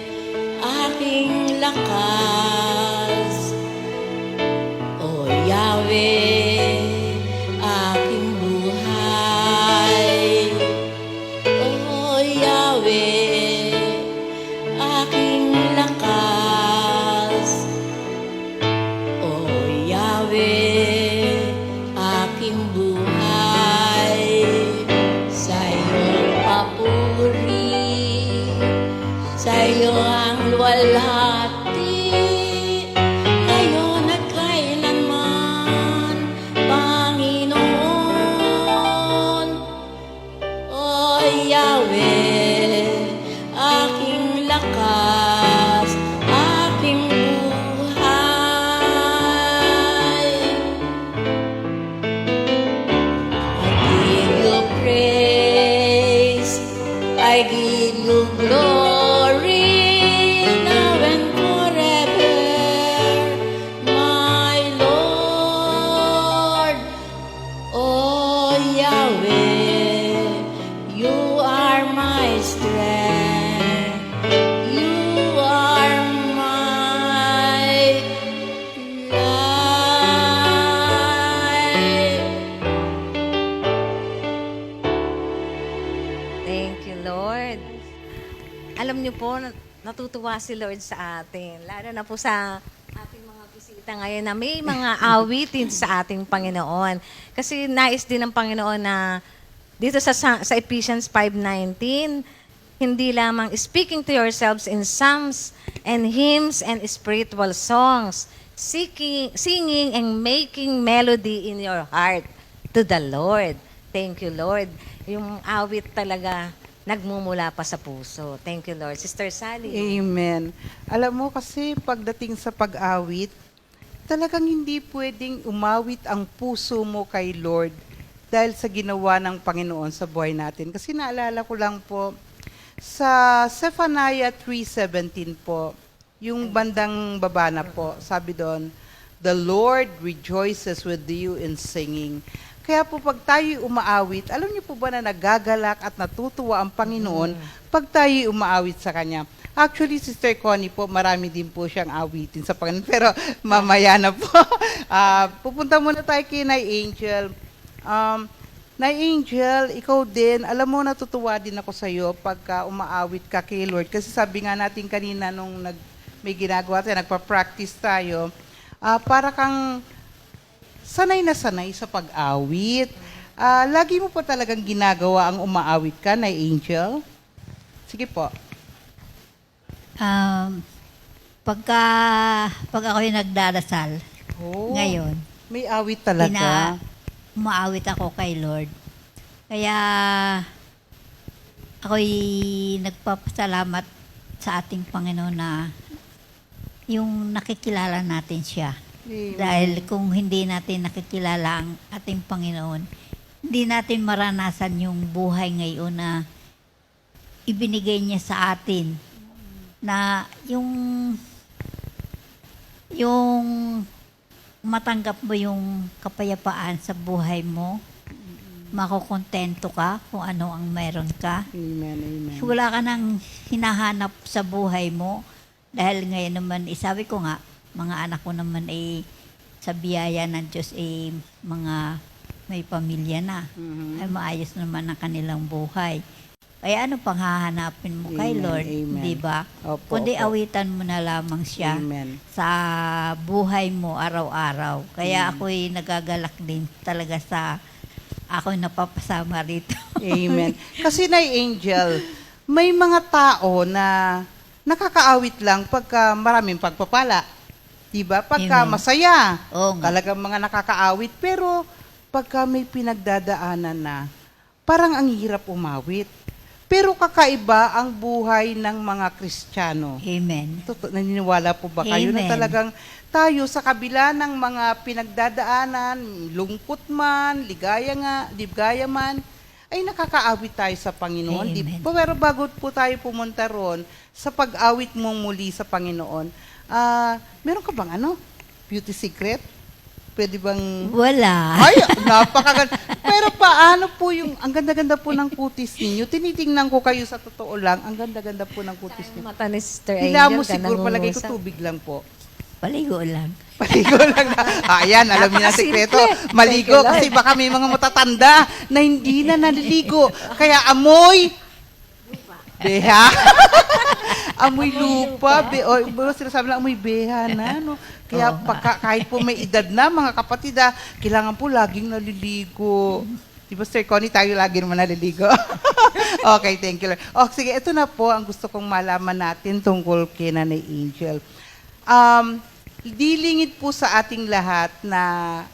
aking lakas. Oh Yahweh, aking buhay. Oh Yahweh, aking lakas. Oh Yahweh, aking buhay. Sa iyong papuri, sa iyo ang luwalhati, ngayon at kailanman, Panginoon. O Yahweh, aking lakas, aking buhay. I give you praise, I give you glory, now and forever, my Lord. Oh Yahweh, you are my strength, you are my life. Thank you, Lord. Alam niyo po, natutuwa si Lord sa atin. Lalo na po sa ating mga bisita ngayon na may mga awitin sa ating Panginoon. Kasi nais din ng Panginoon na dito sa Ephesians 5:19, hindi lamang speaking to yourselves in psalms and hymns and spiritual songs, singing and making melody in your heart to the Lord. Thank you, Lord. Yung awit talaga nagmumula pa sa puso. Thank you, Lord. Sister Sally. Amen. Alam mo kasi pagdating sa pag-awit, talagang hindi pwedeng umawit ang puso mo kay Lord dahil sa ginawa ng Panginoon sa buhay natin. Kasi naalala ko lang po, sa Zephaniah 3:17 po, yung bandang baba na po, sabi doon, the Lord rejoices with you in singing. Kaya po pag tayo umaawit, alam niyo po ba na nagagalak at natutuwa ang Panginoon pag tayo umaawit sa Kanya? Actually, Sister Connie po, marami din po siyang awitin sa Panginoon. Pero mamaya na po. Pupunta muna tayo kay Nay Angel. Nay Angel, ikaw din, alam mo natutuwa din ako sa iyo pagka umaawit ka kay Lord. Kasi sabi nga natin kanina nung may ginagawa tayo, nagpa-practice tayo, para kang sanay na sanay sa pag-awit. Lagi mo pa talagang ginagawa ang umaawit ka, Nay Angel? Sige po. Pag ako'y nagdarasal, Oh, ngayon, may awit talaga. umaawit ako kay Lord. Kaya, ako'y nagpapasalamat sa ating Panginoon na yung nakikilala natin siya. Amen. Dahil kung hindi natin nakikilala ang ating Panginoon, hindi natin maranasan yung buhay ngayon na ibinigay niya sa atin. Na yung matanggap mo yung kapayapaan sa buhay mo, makukontento ka kung ano ang meron ka. Amen, amen. Wala ka nang hinahanap sa buhay mo. Dahil ngayon naman, sabi ko nga, mga anak ko naman sa biyaya ng Diyos mga may pamilya na. Ay maayos naman ang kanilang buhay. Kaya ano pang hahanapin mo kay Amen, Lord, amen. di ba? Opo, Kundi opo. awitan mo na lamang siya Amen. sa buhay mo araw-araw. Kaya ako'y nagagalak din talaga ako'y napapasama rito. Amen. Kasi na Angel, may mga tao na nakakaawit lang pagka maraming pagpapala. Diba? Pagka Amen. masaya, Oo nga. talagang mga nakakaawit. Pero pagka may pinagdadaanan na, parang ang hirap umawit. Pero kakaiba ang buhay ng mga Kristiyano. Amen. Naniniwala po ba kayo na Amen. talagang tayo sa kabila ng mga pinagdadaanan, lungkot man, ligaya man, ay nakakaawit tayo sa Panginoon. Amen. Pero bago po tayo pumunta ron, sa pag-awit mong muli sa Panginoon, meron ka bang beauty secret? Pwede bang... Wala. Ay, napakaganda. Pero paano po ang ganda-ganda po ng kutis ninyo? Tinitingnan ko kayo sa totoo lang, ang ganda-ganda po ng kutis Ang ninyo. mata ni Sister Angel. Hila mo ka siguro, palagay ko nangungusap. tubig lang po. Paligo lang. Maligo lang na. Ayan, alam niyo na sikreto. Napakasimple. Maligo Thank you, kasi baka may mga matatanda na hindi na naliligo. Kaya amoy beha. Amoy lupa. Sinasabi lang amoy beha na. No? Kaya kahit po may edad na, mga kapatid, kailangan po laging naliligo. Di ba, Sir Connie, tayo lagi naman naliligo. Okay, thank you. Sige, ito na po ang gusto kong malaman natin tungkol kay Nanay Angel. Dilingid po sa ating lahat na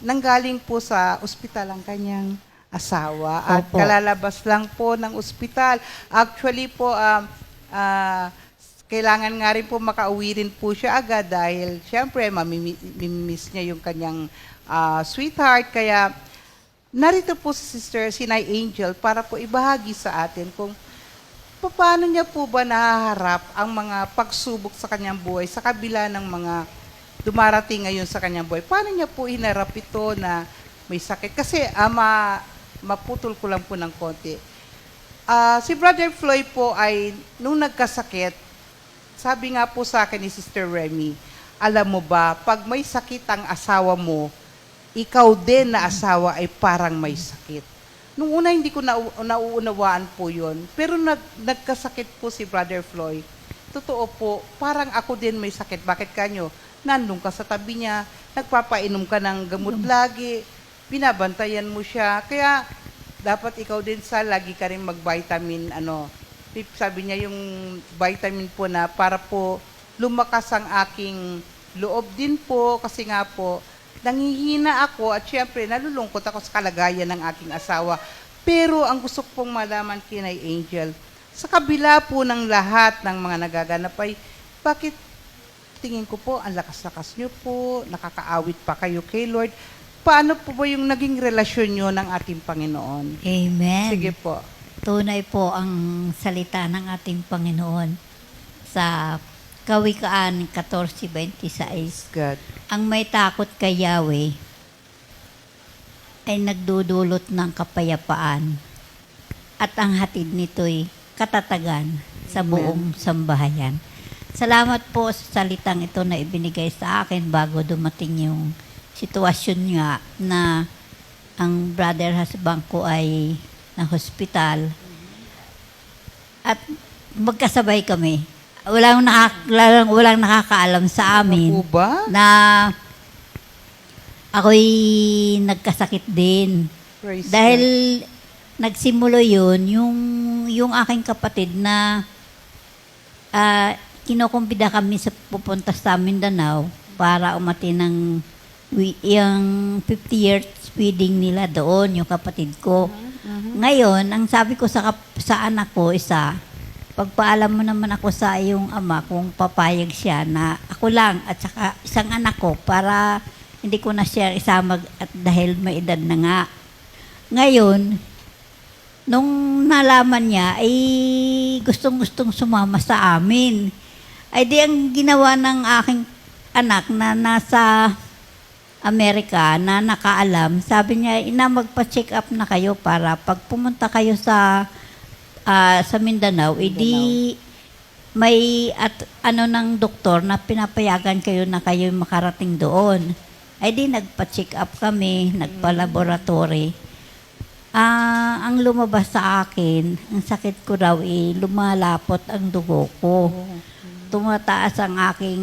nanggaling po sa ospital ang kanyang asawa at Opo. kalalabas lang po ng ospital. Actually po, kailangan nga rin po makauwi rin po siya agad dahil syempre mamimiss niya yung kanyang sweetheart. Kaya narito po si Nay Angel para po ibahagi sa atin kung paano niya po ba nahaharap ang mga pagsubok sa kanyang buhay sa kabila ng mga dumarating ngayon sa kanyang buhay. Paano niya po hinarap ito na may sakit? Kasi maputol ko lang po ng konti. Si Brother Floyd po ay nung nagkasakit, sabi nga po sa akin ni Sister Remy, alam mo ba, pag may sakit ang asawa mo, ikaw din na asawa ay parang may sakit. Nung una, hindi ko nauunawaan po yun. Pero nagkasakit po si Brother Floyd. Totoo po, parang ako din may sakit. Bakit kanyo? Nandun ka sa tabi niya, nagpapainom ka ng gamot lagi, binabantayan mo siya. Kaya, dapat ikaw din lagi ka rin mag-vitamin, sabi niya yung vitamin po na para po lumakas ang aking loob din po kasi nga po nangihina ako at syempre nalulungkot ako sa kalagayan ng aking asawa. Pero ang gusto ko pong malaman kay Nay Angel, sa kabila po ng lahat ng mga nagaganap ay bakit tingin ko po ang lakas-lakas niyo po, nakakaawit pa kayo kay Lord. Paano po ba yung naging relasyon niyo ng ating Panginoon? Amen. Sige po. Tunay po ang salita ng ating Panginoon sa Kawikaan 14:26. God. Ang may takot kay Yahweh ay nagdudulot ng kapayapaan at ang hatid nito'y katatagan sa buong sambahayan. Salamat po sa salitang ito na ibinigay sa akin bago dumating yung sitwasyon nga na ang brother husband ko ay na hospital at magkasabay kami. Walang nakakaalam sa amin Ano po ba? na ako'y nagkasakit din. Praise Dahil nagsimulo yun, yung aking kapatid na kinukumbida kami sa pupunta sa Mindanao para umati ng yung 50 years wedding nila doon, yung kapatid ko. Ngayon, ang sabi ko sa anak ko, pagpaalam mo naman ako sa iyong ama kung papayag siya na ako lang at saka isang anak ko para hindi ko na siya isama at dahil may edad na nga. Ngayon, nung nalaman niya, ay gustong-gustong sumama sa amin. Ay di ang ginawa ng aking anak na nasa Amerika na nakaalam, sabi niya, ina, magpa-check up na kayo para pag pumunta kayo sa Mindanao, edi may ng doktor na pinapayagan kayo na kayo makarating doon. Ay di nagpa-check up kami, nagpa-laboratory. Ang lumabas sa akin, ang sakit ko raw lumalapot ang dugo ko. Tumataas ang aking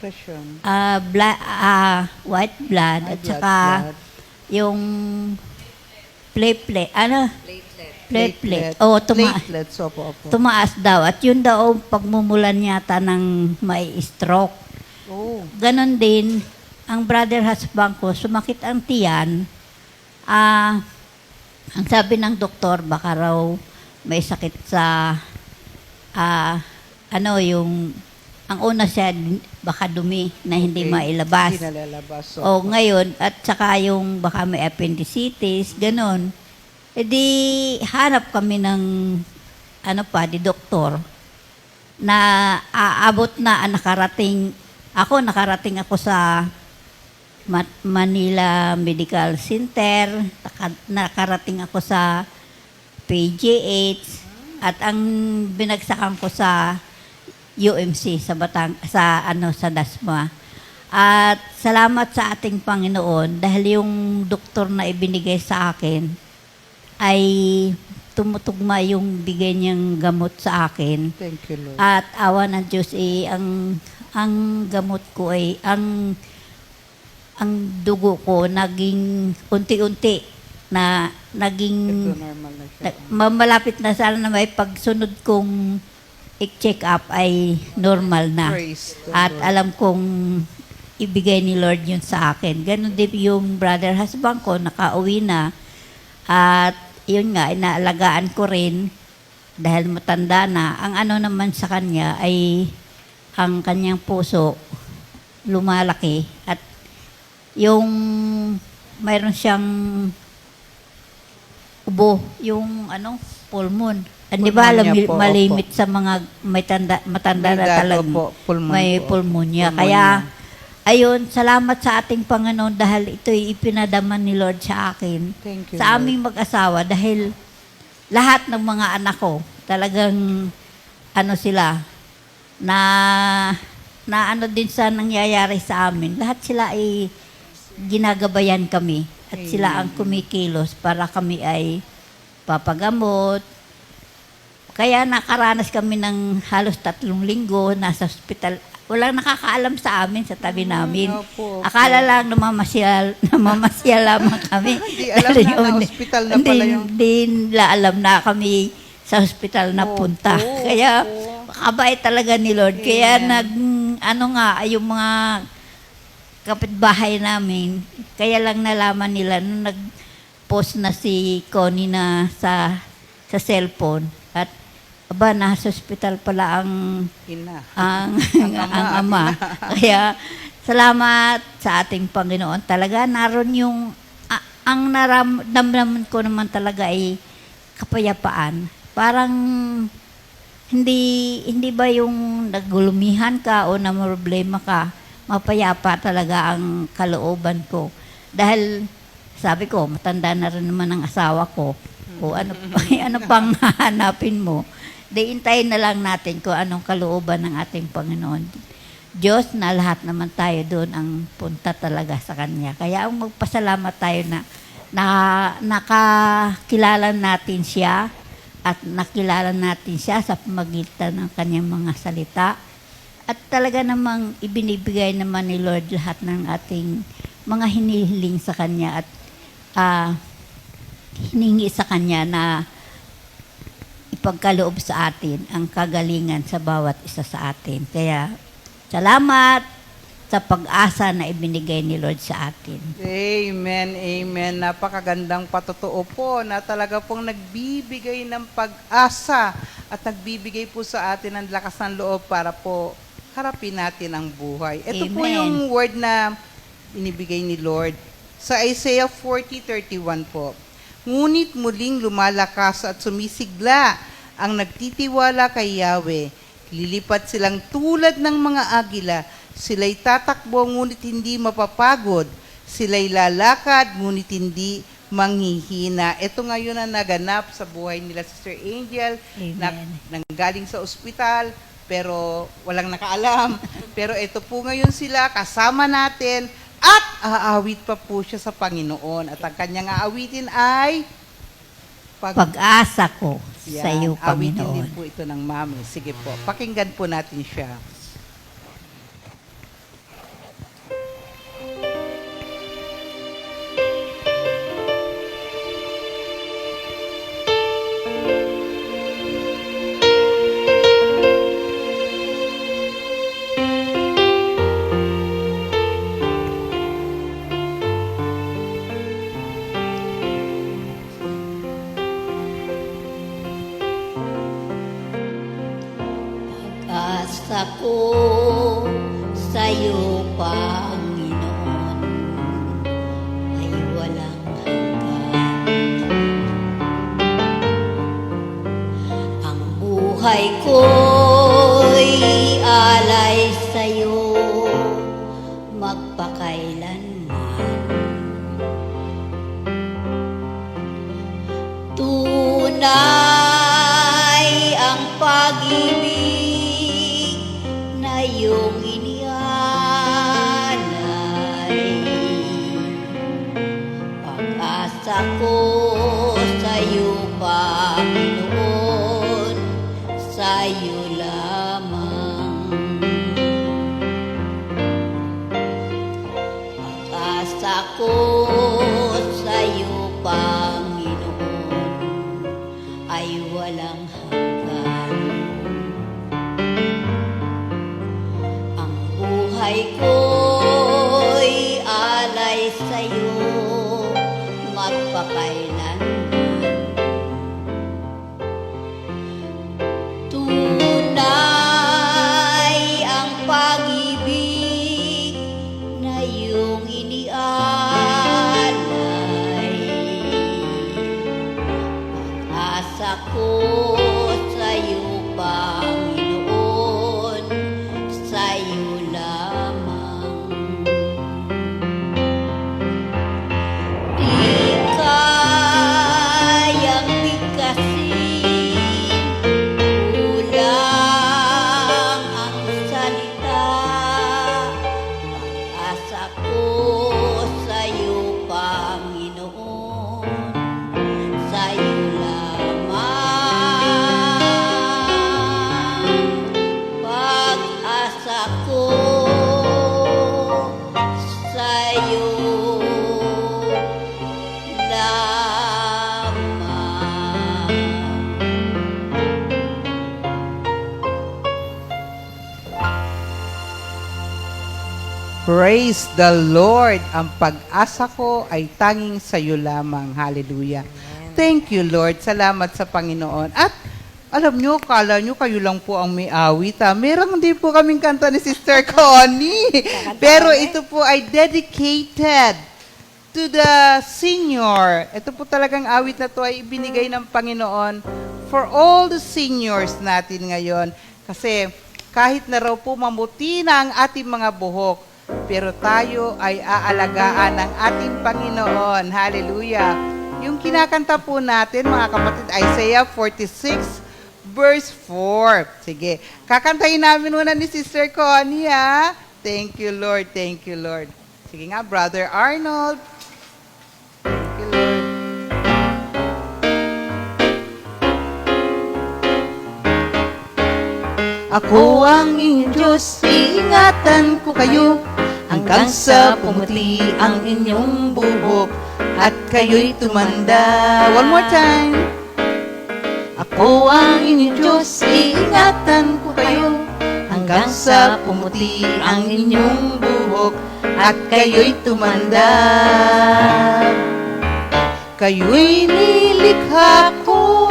Depression. white blood at saka yung platelet. Platelets, opo. Tumaas daw. At yun daw pagmumulan yata ng may stroke. Oh. Ganon din, ang brother husband ko, sumakit ang tiyan. Ang sabi ng doktor, baka raw may sakit sa, ang una siya, baka dumi na hindi mailabas. Hindi nalalabas. O ngayon, at saka yung baka may appendicitis, ganon. E di, hanap kami ng, di doktor, na aabot na, nakarating ako sa Manila Medical Center, nakarating ako sa PGH, at ang binagsakan ko sa UMC sa Dasma. At salamat sa ating Panginoon dahil yung doktor na ibinigay sa akin ay tumutugma yung bigay niyang gamot sa akin. Thank you, Lord. At awa ng Diyos ang gamot ko ay ang dugo ko naging unti-unti na naging Normal na siya. malapit na sana na may pagsunod kong i-check up ay normal na. Praise the At Lord. alam kong ibigay ni Lord yun sa akin. Ganon din yung brother husband ko, nakauwi na. At yun nga, inaalagaan ko rin dahil matanda na. Ang ano naman sa kanya ay ang kanyang puso lumalaki. At yung mayroon siyang ubo, yung pulmon. Di ba alam, Pulmonya po, malimit sa mga matanda May na dato talagang po, pulmon may po. pulmonya. Pulmonya. Kaya, ayun, salamat sa ating Panginoon dahil ito'y ipinadaman ni Lord sa akin. Thank you, Sa Lord. aming mag-asawa dahil lahat ng mga anak ko talagang sila na din sa nangyayari sa amin. Lahat sila ay ginagabayan kami at sila ang kumikilos para kami ay papagamot. Kaya nakaranas kami ng halos 3 linggo nasa ospital. Walang nakakaalam sa amin sa tabi namin. opo. Akala lang namamasyal lamang kami. Hindi alam na na ospital na pala yung... Hindi nila alam na kami sa ospital na punta. Kaya kabait talaga ni Lord. Kaya yung mga kapitbahay namin, kaya lang nalaman nila nung nag-post na si Connie na sa cellphone at nasa ospital pala ang ama. Kaya salamat sa ating Panginoon. Talaga naroon yung ang naramdaman ko naman talaga ay kapayapaan. Parang hindi ba yung nagulumihan ka o na problema ka, mapayapa talaga ang kalooban ko. Dahil sabi ko, matanda na rin naman ang asawa ko. O ano pang hahanapin mo? Hintayin na lang natin kung anong kalooban ng ating Panginoon. Diyos na lahat naman tayo doon ang punta talaga sa Kanya. Kaya ang magpasalamat tayo na nakakilala natin siya at nakilala natin siya sa pamagitan ng Kanyang mga salita. At talaga namang ibinibigay naman ni Lord lahat ng ating mga hinihiling sa Kanya at hiningi sa Kanya na ipagkaloob sa atin ang kagalingan sa bawat isa sa atin. Kaya, salamat sa pag-asa na ibinigay ni Lord sa atin. Amen, amen. Napakagandang patotoo po na talaga pong nagbibigay ng pag-asa at nagbibigay po sa atin ng lakas ng loob para po harapin natin ang buhay. Ito po Amen. yung word na inibigay ni Lord sa Isaiah 40:31 po. Ngunit muling lumalakas at sumisigla ang nagtitiwala kay Yahweh. Lilipat silang tulad ng mga agila. Sila'y tatakbo ngunit hindi mapapagod. Sila'y lalakad ngunit hindi manghihina. Ito ngayon ang naganap sa buhay nila Sister Angel na nanggaling sa ospital pero walang nakaalam. Pero ito po ngayon sila kasama natin at aawit pa po siya sa Panginoon. At ang kanyang aawitin ay Pag-asa ko Yan, sa iyo, awitin Panginoon. din po ito ng Mami. Sige po, pakinggan po natin siya. Asa ko sa iyo, Panginoon, ay walang hanggan. Ang buhay ko'y alay sa iyo, magpakailanman. Tunay ang pag-ibig na iyong inialay. Pag-asa ko sa iyo, Panginoon, sa iyo lamang. Pag-asa ko sa iyo, Panginoon, ay walang hanggan. Ang buhay ko'y alay sa'yo, magpakailanman. Tunay ang pag-ibig na iyong inialay. Pag-asa ko sa iyo, Panginoon, sa iyo lamang. Di kayang bigkasin, kulang ang salita. Pag-asa ko sa iyo, Panginoon, sa iyo lamang. Pag-asa ko sa iyo lamang. Praise the Lord! Ang pag-asa ko ay tanging sa iyo lamang. Hallelujah. Thank you, Lord. Salamat sa Panginoon. At alam nyo, kala nyo kayo lang po ang may awit. Meron din po kaming kanta ni Sister Connie. Pero ito po ay dedicated to the senior. Ito po talagang awit na to ay ibinigay ng Panginoon for all the seniors natin ngayon. Kasi kahit na raw po mamuti na ang ating mga buhok, pero tayo ay aalagaan ng ating Panginoon. Hallelujah. Yung kinakanta po natin, mga kapatid, Isaiah 46, verse 4. Sige, kakantahin namin muna ni Sister Connie, ha? Thank you, Lord. Thank you, Lord. Sige nga, Brother Arnold. Thank you, Lord. Ako ang inyong Diyos, iingatan ko kayo, hanggang sa pumuti ang inyong buhok, at kayo'y tumanda. One more time. Ako Ako ang inyong Diyos, iingatan ko kayo hanggang sa pumuti ang inyong buhok at kayo'y tumanda. Kayo'y nilikha ko,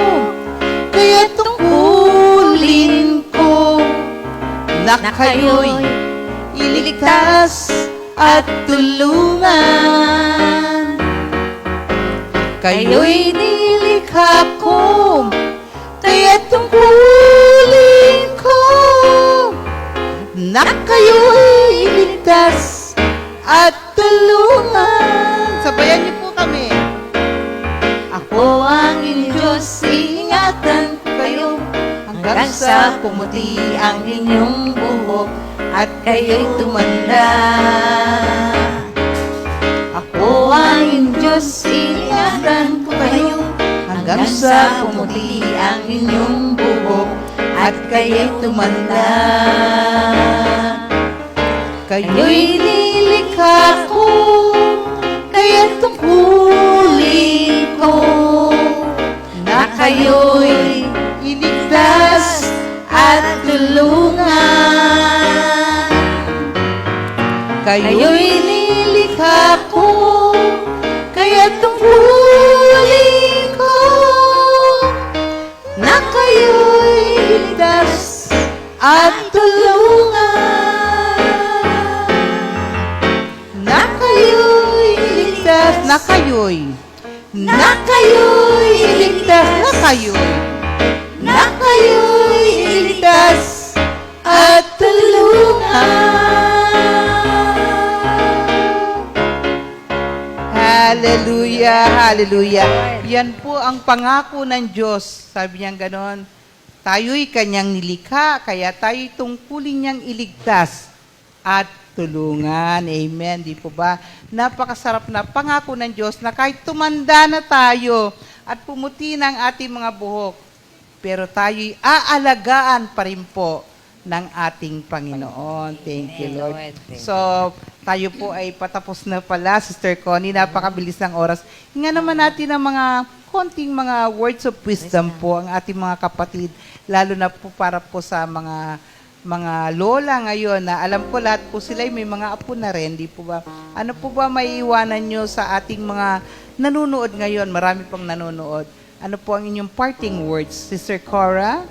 kaya tungkulin ko na kayo'y iligtas at tulungan. Kayo'y nilikha ko, kaya tungkulin ko na kayo'y iligtas at tulungan. Sabayan niyo po kami. Ako ang inyong Diyos, iingatan ko kayo hanggang sa pumuti ang inyong buhok at kayo'y tumanda. Ako ang inyong Diyos, iingatan ko kayo hanggang sa pumuti ang inyong buhok at kayo'y tumanda. Kayo'y nilikha ko, kaya tungkulin ko na kayo'y iligtas at tulungan. Kayo'y nilikha ko, kaya tungkulin ko na kayo'y iligtas at tulungan. Na kayo'y iligtas, na kayo'y iligtas, na kayo'y iligtas at tulungan. Hallelujah, hallelujah. Yan po ang pangako ng Diyos. Sabi niya ganon, tayo'y kanyang nilikha, kaya tayo'y tungkulin niyang iligtas at tulungan. Amen. Di po ba? Napakasarap na pangako ng Diyos na kahit tumanda na tayo at pumuti ng ating mga buhok, pero tayo'y aalagaan pa rin po ng ating Panginoon. Thank you, Lord. So, tayo po ay patapos na pala, Sister Connie. Napakabilis ng oras. Hinga naman natin ng mga konting mga words of wisdom po ang ating mga kapatid, lalo na po para po sa mga lola ngayon na alam ko lahat po sila may mga apo na rin, di po ba? Ano po ba may iwanan nyo sa ating mga nanonood ngayon? Marami pang nanonood. Ano po ang inyong parting words? Sister Cora?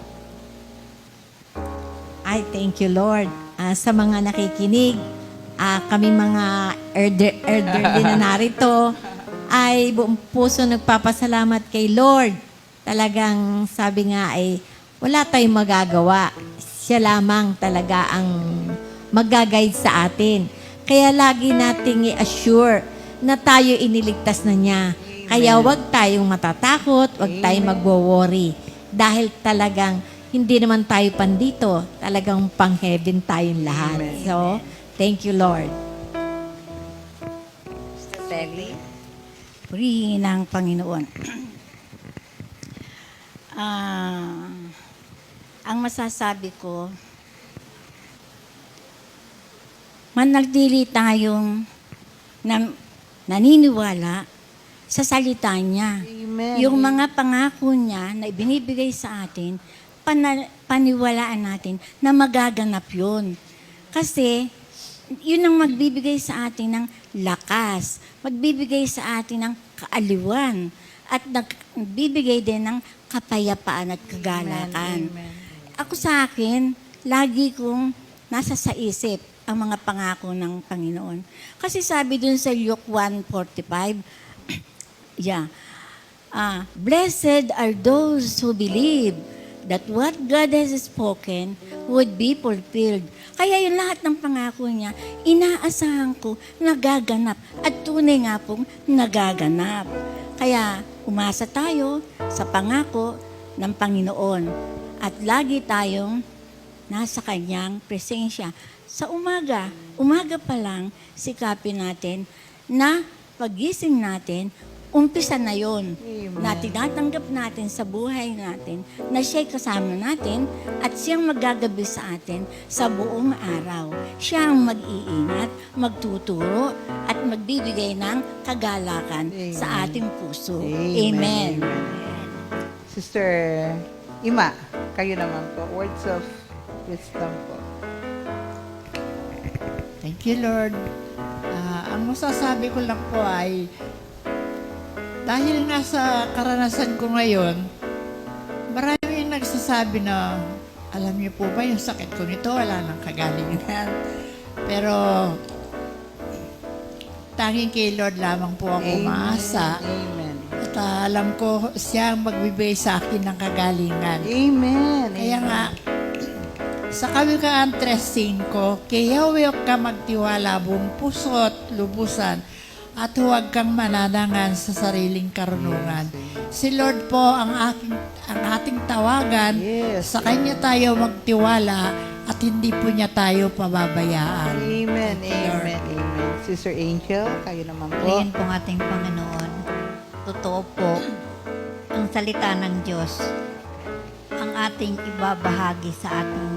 Ay, thank you, Lord. Sa mga nakikinig, kami mga elder din na narito, ay buong puso nagpapasalamat kay Lord. Talagang sabi nga ay wala tayong magagawa. Siya lamang talaga ang mag-guide sa atin. Kaya lagi nating i-assure na tayo iniligtas na niya. Kaya wag tayong matatakot, wag tayong magwo-worry. Dahil talagang hindi naman tayo pandito. Talagang pang-heaven tayong lahat. Amen. So, thank you, Lord. Sister Feli? Purihin ng Panginoon. Ang masasabi ko, manatili tayong naniniwala sa salita niya. Amen. Yung mga pangako niya na ibinibigay sa atin, paniwalaan natin na magaganap yun. Kasi, yun ang magbibigay sa atin ng lakas, magbibigay sa atin ng kaaliwan, at nagbibigay din ng kapayapaan at kagalakan. Amen. Ako sa akin, lagi kong nasa sa isip ang mga pangako ng Panginoon. Kasi sabi dun sa Luke 1:45, blessed are those who believe that what God has spoken would be fulfilled. Kaya yung lahat ng pangako niya, inaasahan ko nagaganap at tunay nga pong nagaganap. Kaya umasa tayo sa pangako ng Panginoon at lagi tayong nasa Kanyang presensya. Sa umaga pa lang, sikapin natin na pagising natin, umpisa na yon na tinatanggap natin sa buhay natin na siya'y kasama natin at siyang maggagabi sa atin sa buong araw. Siya ang mag-iingat, magtuturo at magbibigay ng kagalakan sa ating puso. Amen. Sister Ima, kayo naman po. Words of wisdom po. Thank you, Lord. Ang masasabi ko lang po ay, dahil nga sa karanasan ko ngayon, maraming nagsasabi na, alam niyo po ba yung sakit ko nito, wala nang kagalingan. Pero, tanging kay Lord lamang po ako umaasa. Amen. At alam ko, siya ang magbibigay sa akin ng kagalingan. Amen. Kaya nga, sa Kawikaan 3:5, kaya huwag ka magtiwala buong puso at lubusan at huwag kang mananangan sa sariling karunungan. Si Lord po ang ating tawagan. Yes. Sa Kanya tayo magtiwala at hindi po niya tayo pababayaan. Amen. Lord. Amen. Amen. Sister Angel, kayo naman po. Ngayon pong ating Panginoon, totoo po, ang salita ng Diyos, ang ating ibabahagi sa ating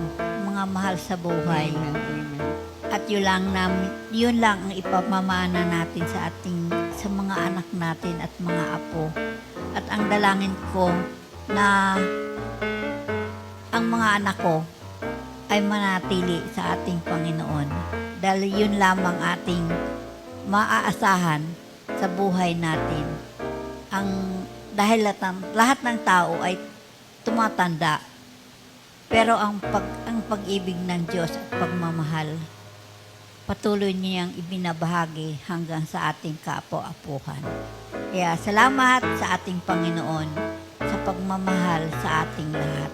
mga mahal sa buhay. Amen. Amen. At yun lang ang ipamamana natin sa mga anak natin at mga apo. At ang dalangin ko na ang mga anak ko ay manatili sa ating Panginoon. Dahil yun lamang ating maaasahan sa buhay natin. Dahil lahat ng tao ay tumatanda. Pero ang pag-ibig ng Diyos at pagmamahal, patuloy niyang ibinabahagi hanggang sa ating kaapo-apuhan. Kaya salamat sa ating Panginoon sa pagmamahal sa ating lahat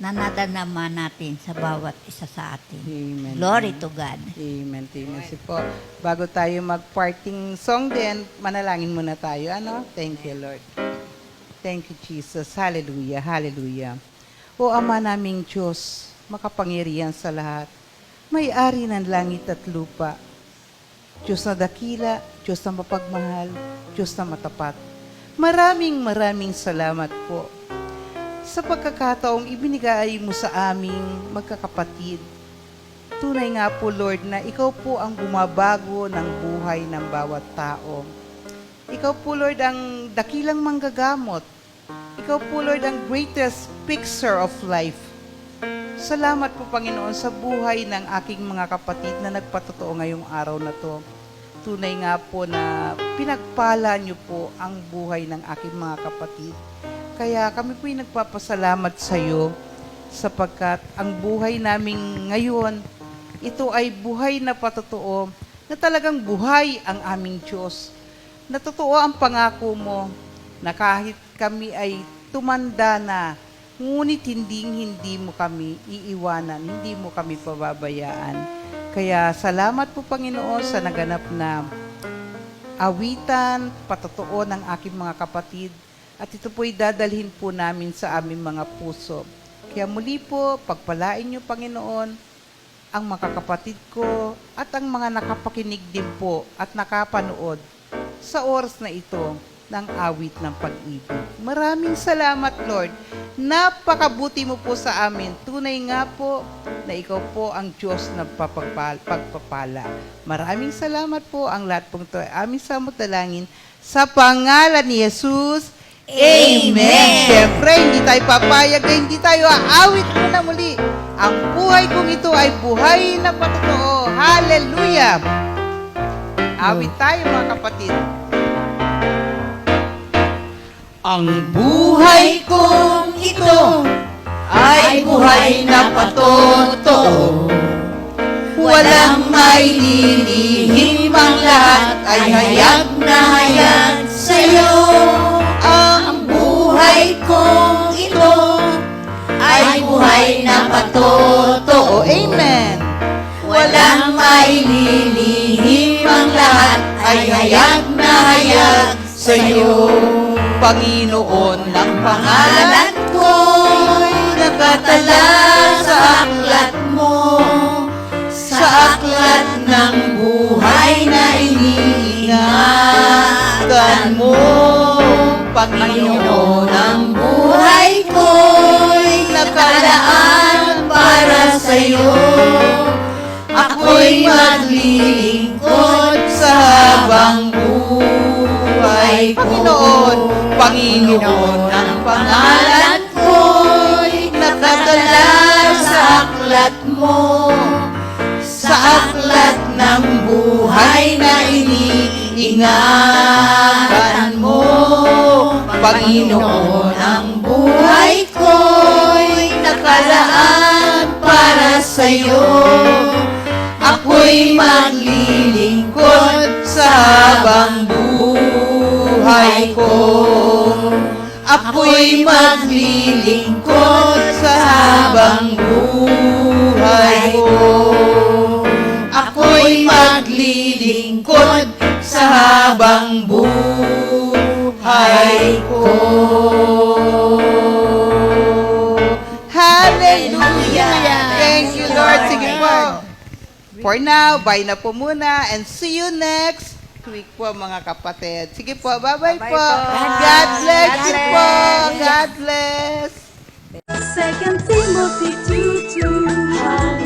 na nadarama natin sa bawat isa sa atin. Amen. Glory to God. Amen. Amen. Po, bago tayo mag-parting song din, manalangin muna tayo. Ano? Thank you, Lord. Thank you, Jesus. Hallelujah. Hallelujah. O Ama naming Diyos, makapangyarihan sa lahat, may-ari ng langit at lupa, Diyos na dakila, Diyos na mapagmahal, Diyos na matapat. Maraming salamat po sa pagkakataong ibinigay mo sa aming magkakapatid. Tunay nga po, Lord, na Ikaw po ang bumabago ng buhay ng bawat tao. Ikaw po, Lord, ang dakilang manggagamot. Ikaw po, Lord, ang greatest fixer of life. Salamat po, Panginoon, sa buhay ng aking mga kapatid na nagpatotoo ngayong araw na to. Tunay nga po na pinagpala niyo po ang buhay ng aking mga kapatid. Kaya kami po yung nagpapasalamat sa iyo sapagkat ang buhay namin ngayon, ito ay buhay na patotoo na talagang buhay ang aming Diyos. Na totoo ang pangako mo na kahit kami ay tumanda na, ngunit hindi mo kami iiwanan, hindi mo kami pababayaan. Kaya salamat po, Panginoon, sa naganap na awitan, patotoo ng aking mga kapatid. At ito po'y dadalhin po namin sa aming mga puso. Kaya muli po, pagpalain niyo, Panginoon, ang mga kapatid ko at ang mga nakapakinig din po at nakapanood sa oras na ito ng awit ng pag-ibig. Maraming salamat, Lord. Napakabuti mo po sa amin. Tunay nga po na Ikaw po ang Diyos na pagpapala. Maraming salamat po. Ang lahat pong ito ay aming samot-dalangin sa pangalan ni Jesus. Amen! Siyempre, hindi tayo papayag na hindi tayo aawit muna muli. Ang buhay kong ito ay buhay na patotoo. Hallelujah! Awit tayo, mga kapatid. Ang buhay kong ito ay buhay na patotoo. Walang may lilihim, ang lahat ay hayag na hayag sa'yo. Ang buhay kong ito ay buhay na patotoo. Amen! Walang may lilihim, ang lahat ay hayag na hayag sa'yo. Panginoon, Ang pangalan ko'y nakatala sa aklat mo, sa aklat ng buhay na iniingatan mo. Panginoon, ang buhay ko'y nakalaan para sa'yo. Ako'y maglilingkod sa habang buhay ko. Panginoon, Panginoon, ang pangalan ko'y sulat mo sa aklat ng buhay na iniingatan mo. Panginoon, ang buhay ko'y nakalaan para sa'yo. Ako'y maglilingkod sa habang buhay ko. Ako'y maglilingkod sa habang buhay ko. Ako'y maglilingkod sa habang buhay ko. Hallelujah! Thank you, Lord. Sige po. For now, bye na po muna and see you next week po, mga kapatid. Sige po, bye-bye po. God bless you po. God bless. 2 Timothy 2:2.